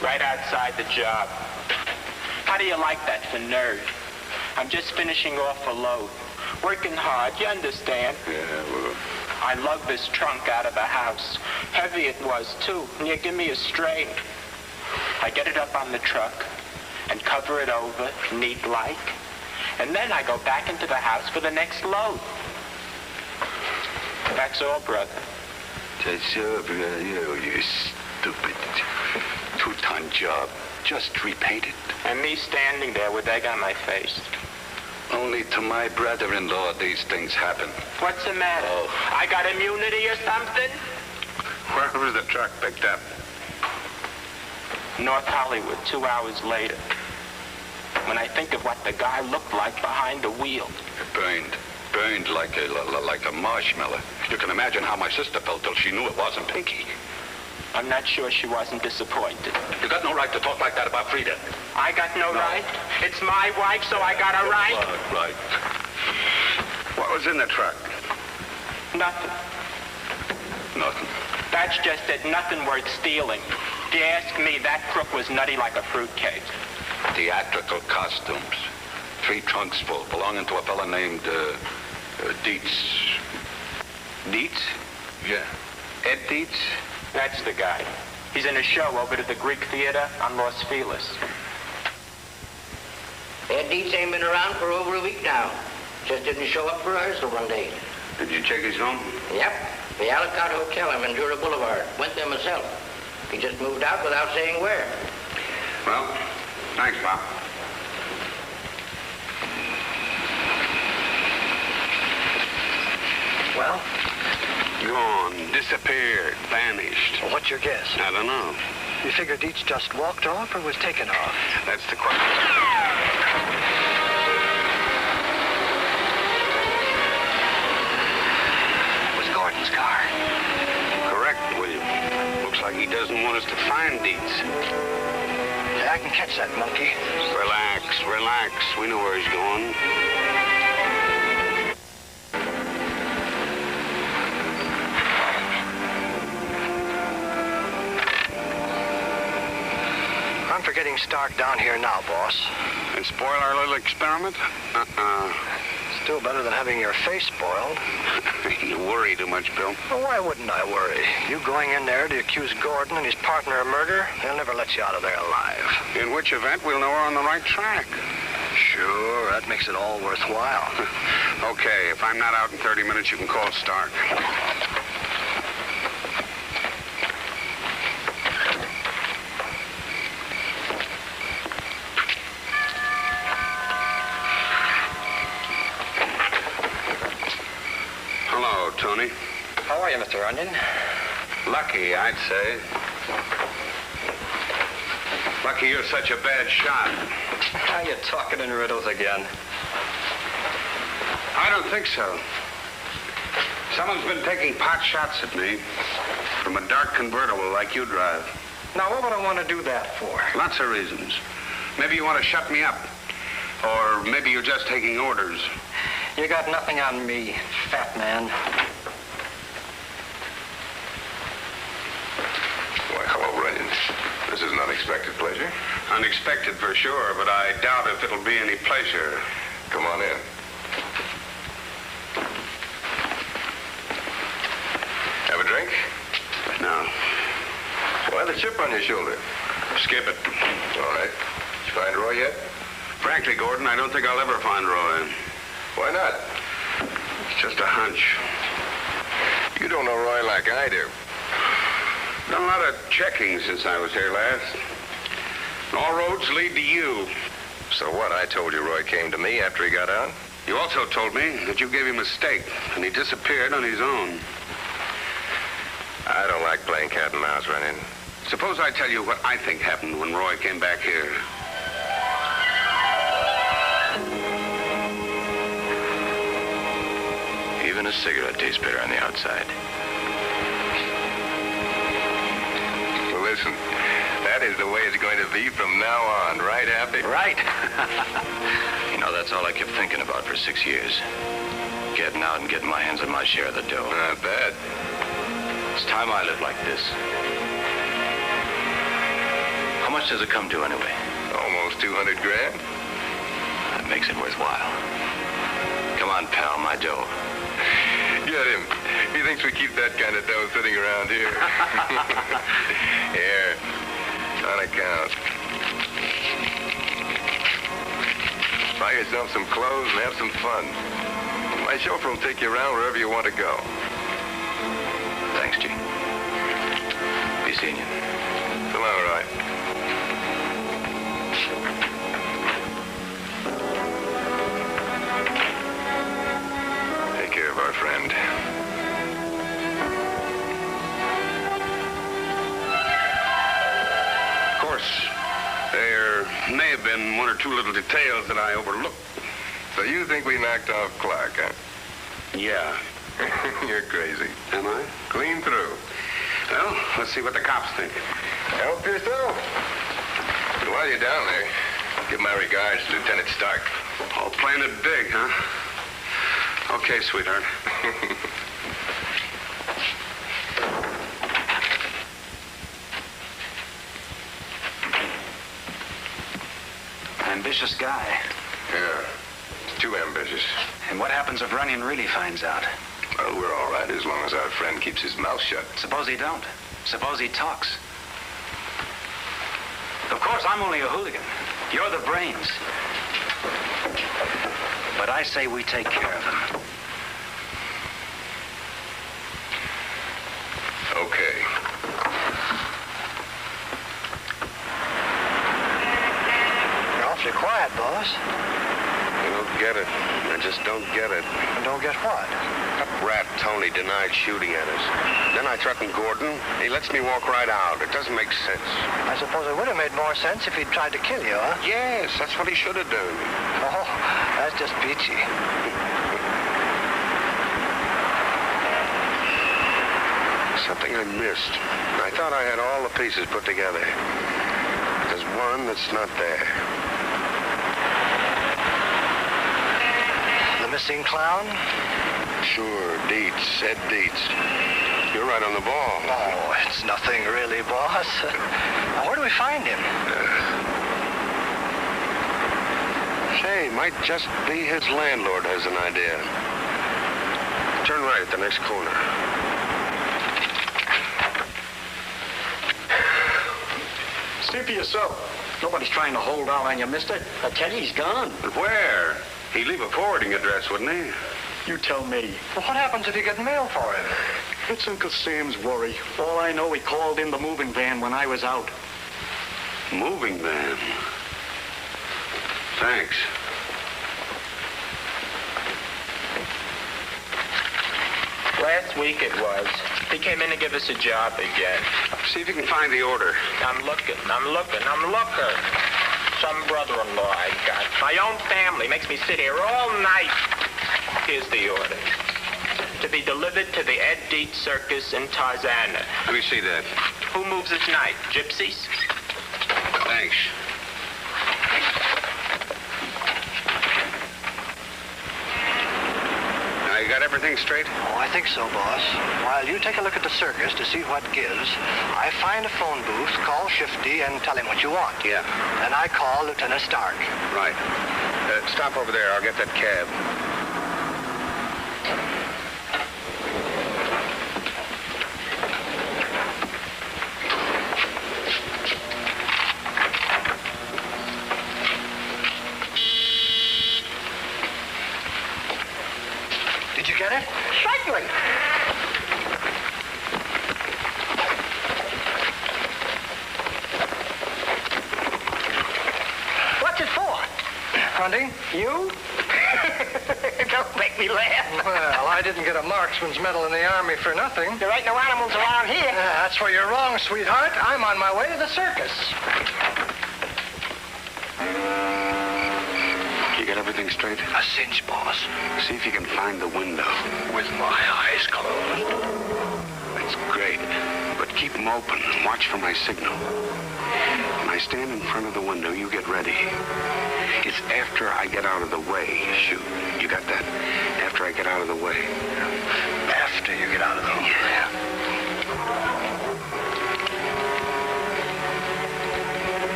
Right outside the job. How do you like that for nerve? I'm just finishing off a load. Working hard, you understand? Yeah, well... I lug this trunk out of the house. Heavy it was, too, and you give me a strain. I get it up on the truck and cover it over, neat-like. And then I go back into the house for the next load. That's all, brother. That's all, brother. You stupid 2-ton job. Just repainted. And me standing there with egg on my face. Only to my brother-in-law these things happen. What's the matter? Oh. I got immunity or something? Where was the truck picked up? North Hollywood, 2 hours later. When I think of what the guy looked like behind the wheel. It burned like a marshmallow. You can imagine how my sister felt till she knew it wasn't Pinky. I'm not sure she wasn't disappointed. You got no right to talk like that about Frida. I got no right? It's my wife, so I got a right? Right. What was in the truck? Nothing. Nothing. That's just it. Nothing worth stealing. If you ask me, that crook was nutty like a fruitcake. Theatrical costumes. 3 trunks full, belonging to a fella named, Dietz. Dietz? Yeah. Ed Dietz? That's the guy. He's in a show over at the Greek Theater on Los Feliz. Ed Dietz ain't been around for over a week now. Just didn't show up for rehearsal one day. Did you check his home? Yep. The Alicante Hotel on Ventura Boulevard. Went there myself. He just moved out without saying where. Well, thanks, Bob. Well? Gone, disappeared, vanished. Well, what's your guess? I don't know. You figure Dietz just walked off or was taken off? That's the question. It was Gordon's car. Correct, William. Looks like he doesn't want us to find Dietz. Yeah, I can catch that monkey. Relax, relax. We know where he's going. I'm for getting Stark down here now, boss. And spoil our little experiment? Still better than having your face spoiled. You worry too much, Bill. Well, why wouldn't I worry? You going in there to accuse Gordon and his partner of murder, they'll never let you out of there alive. In which event, we'll know we're on the right track. Sure, that makes it all worthwhile. Okay, if I'm not out in 30 minutes, you can call Stark. Hello, Tony. How are you, Mr. Runyon? Lucky, I'd say. Lucky you're such a bad shot. Are you talking in riddles again? I don't think so. Someone's been taking pot shots at me from a dark convertible like you drive. Now, what would I want to do that for? Lots of reasons. Maybe you want to shut me up. Or maybe you're just taking orders. You got nothing on me, fat man. Why, hello, Runyon. This is nothing. Unexpected pleasure? Unexpected for sure, but I doubt if it'll be any pleasure. Come on in. Have a drink? No. Why the chip on your shoulder? Skip it. All right. Did you find Roy yet? Frankly, Gordon, I don't think I'll ever find Roy. Why not? It's just a hunch. You don't know Roy like I do. Done a lot of checking since I was here last. All roads lead to you. So what? I told you Roy came to me after he got out? You also told me that you gave him a stake, and he disappeared on his own. I don't like playing cat and mouse, Runyon. Suppose I tell you what I think happened when Roy came back here. Even a cigarette tastes better on the outside. Well, listen, that is the way it's going to be from now on, right, Happy? Right. You know, that's all I kept thinking about for 6 years. Getting out and getting my hands on my share of the dough. Not bad. It's time I live like this. How much does it come to anyway? Almost 200 grand. That makes it worthwhile. Come on, pal, my dough. Get him. He thinks we keep that kind of dough sitting around here. Here, on account. Buy yourself some clothes and have some fun. My chauffeur will take you around wherever you want to go. Thanks, G. Be seeing you. So long, Roy. Take care of our friend. Of course, there may have been one or two little details that I overlooked. So you think we knocked off Clark, huh? Yeah. You're crazy. Am I? Clean through. Well, let's see what the cops think. Help yourself. But while you're down there, give my regards to Lieutenant Stark. Oh, playing it big, huh? Okay, sweetheart. Ambitious guy. Yeah, too ambitious. And what happens if Runyon really finds out? Well, we're all right as long as our friend keeps his mouth shut. Suppose he don't. Suppose he talks. Of course, I'm only a hooligan. You're the brains. But I say we take care of him. Okay. You're awfully quiet, boss. I don't get it. I just don't get it. Don't get what? That rat Tony denied shooting at us. Then I threatened Gordon. He lets me walk right out. It doesn't make sense. I suppose it would have made more sense if he'd tried to kill you, huh? Yes, that's what he should have done. Oh, that's just peachy. Something I missed. I thought I had all the pieces put together. There's one that's not there. The missing clown? Sure, Dietz. Ed Dietz. You're right on the ball. Oh, it's nothing really, boss. Now, where do we find him? Say, might just be his landlord has an idea. Turn right at the next corner. See for yourself. Nobody's trying to hold out on you, mister. I tell you, he's gone. But where? He'd leave a forwarding address, wouldn't he? You tell me. Well, what happens if you get mail for him? It's Uncle Sam's worry. All I know, he called in the moving van when I was out. Moving van. Thanks. Last week it was. He came in to give us a job again. See if you can find the order. I'm looking. Some brother-in-law I got. My own family makes me sit here all night. Here's the order. To be delivered to the Ed Dietz Circus in Tarzana. Let me see that. Who moves at night? Gypsies? Thanks. Now, you got got everything straight? Oh, I think so, boss. While you take a look at the circus to see what gives, I find a phone booth, call Shifty, and tell him what you want. Yeah. Then I call Lieutenant Stark. Right. Stop over there. I'll get that cab. Did you get it? Certainly. What's it for? Hunting? You? Don't make me laugh. Well, I didn't get a marksman's medal in the Army for nothing. There ain't no animals around here. That's where you're wrong, sweetheart. I'm on my way to the circus. You got everything straight? A cinch, boss. See if you can find the window. With my eyes closed. That's great. But keep them open and watch for my signal. When I stand in front of the window, you get ready. It's after I get out of the way, shoot. You got that? After I get out of the way. After you get out of the way. Yeah.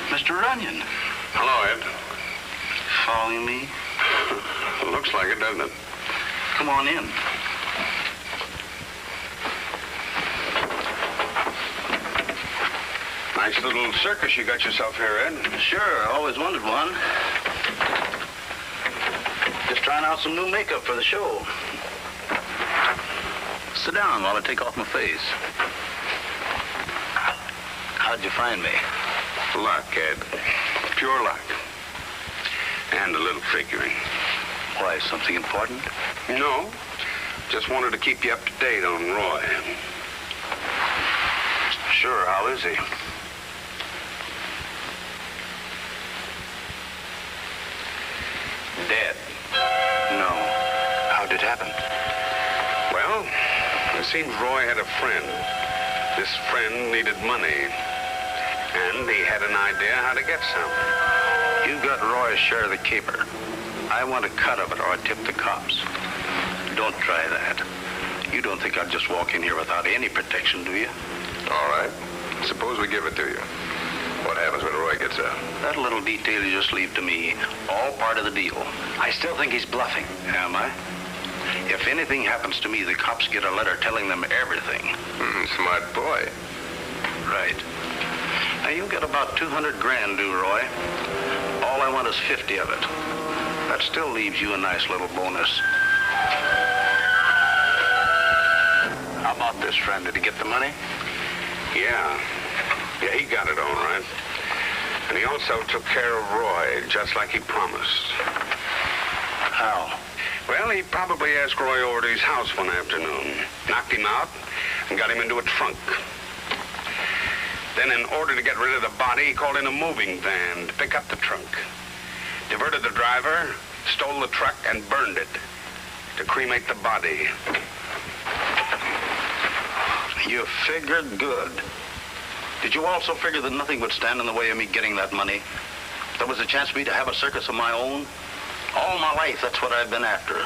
Mr. Runyon. Hello, Ed. Following me? Looks like it, doesn't it? Come on in. Nice little circus you got yourself here, Ed. Sure, always wanted one. Just trying out some new makeup for the show. Sit down while I take off my face. How'd you find me? Luck, Ed. Pure luck. And a little figuring. Why, something important? No. Just wanted to keep you up to date on Roy. Sure, how is he? Dead. No. How'd it happen? Well, it seems Roy had a friend. This friend needed money. And he had an idea how to get some. You got Roy's share of the caper. I want a cut of it or I'd tip the cops. Don't try that. You don't think I'd just walk in here without any protection, do you? All right. Suppose we give it to you. What happens when Roy gets out? That little detail you just leave to me. All part of the deal. I still think he's bluffing. Am I? If anything happens to me, the cops get a letter telling them everything. Smart boy. Right. Now, you'll get about 200 grand due, Roy. All I want is 50 of it. That still leaves you a nice little bonus. How about this, friend? Did he get the money? Yeah. Yeah, he got it all right. And he also took care of Roy, just like he promised. How? Well, he probably asked Roy over to his house one afternoon, knocked him out, and got him into a trunk. Then, in order to get rid of the body, he called in a moving van to pick up the trunk. Diverted the driver, stole the truck, and burned it to cremate the body. You figured good. Did you also figure that nothing would stand in the way of me getting that money? There was a chance for me to have a circus of my own? All my life, that's what I've been after.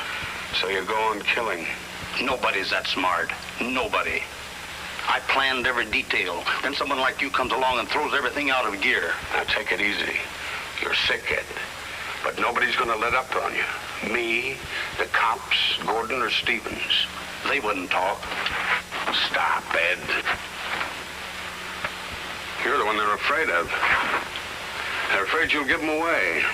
So you go on killing? Nobody's that smart. Nobody. I planned every detail. Then someone like you comes along and throws everything out of gear. Now, take it easy. You're sick, Ed. But nobody's going to let up on you. Me, the cops, Gordon, or Stevens. They wouldn't talk. Stop, Ed. You're the one they're afraid of. They're afraid you'll give them away.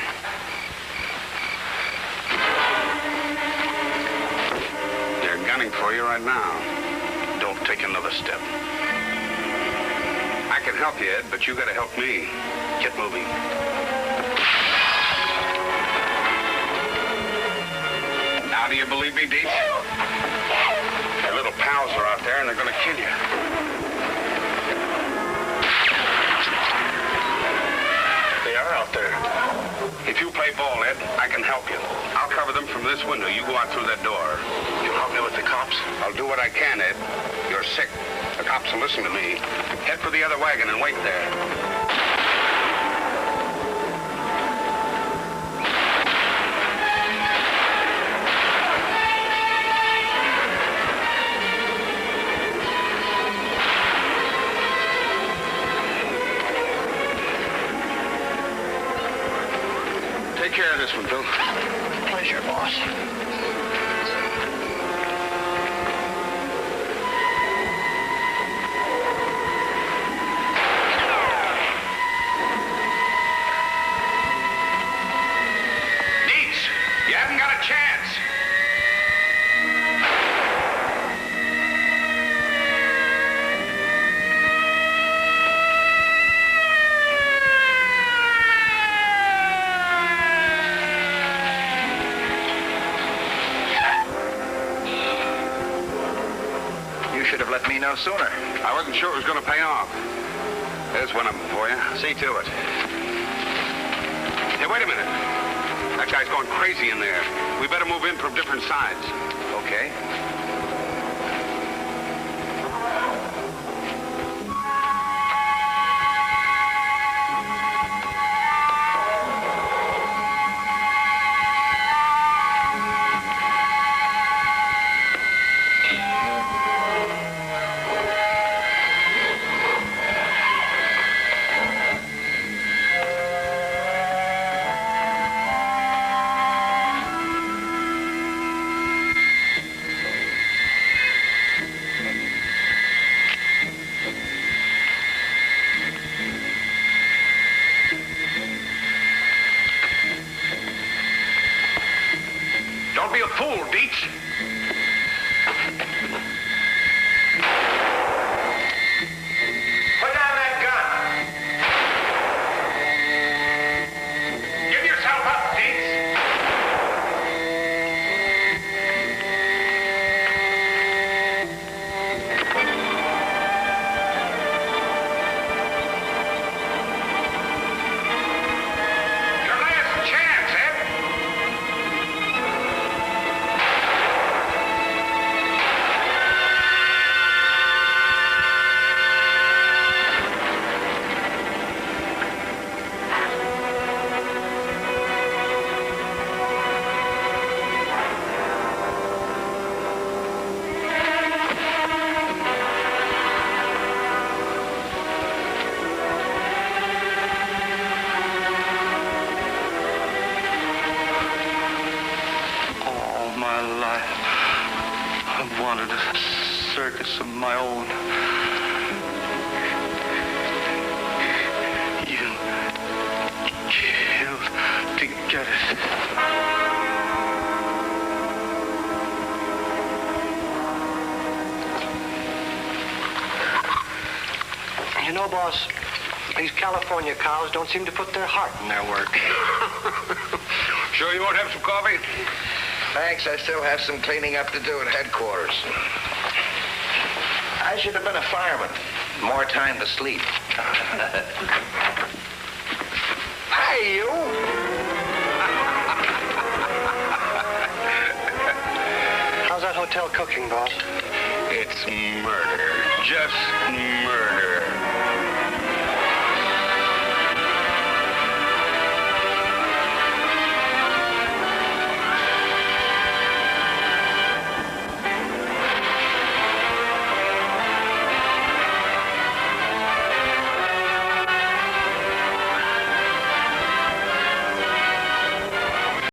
They're gunning for you right now. Don't take another step. I can help you, Ed, but you gotta help me. Get moving. Now, do you believe me, Deep? Your little pals are out there, and they're gonna kill you. They are out there. If you play ball, Ed, I can help you. I'll cover them from this window. You go out through that door. You'll help me with the cops? I'll do what I can, Ed. You're sick. The cops will listen to me. Head for the other wagon and wait there. Take care of this one, Bill. Pleasure, boss. Dietz, you haven't got a chance. Should have let me know sooner. I wasn't sure it was going to pay off. There's one of them for you. See to it. Hey, wait a minute. That guy's going crazy in there. We better move in from different sides. Okay. Don't be a fool, Dietz. Put down that gun. Give yourself up, Dietz. Your last chance, Ed. All my life, I've wanted a circus of my own. Even killed to get it. You know, boss, these California cows don't seem to put their heart in their work. Sure you won't have some coffee? Thanks, I still have some cleaning up to do at headquarters. I should have been a fireman. More time to sleep. Hey, you! How's that hotel cooking, boss? It's murder. Just murder.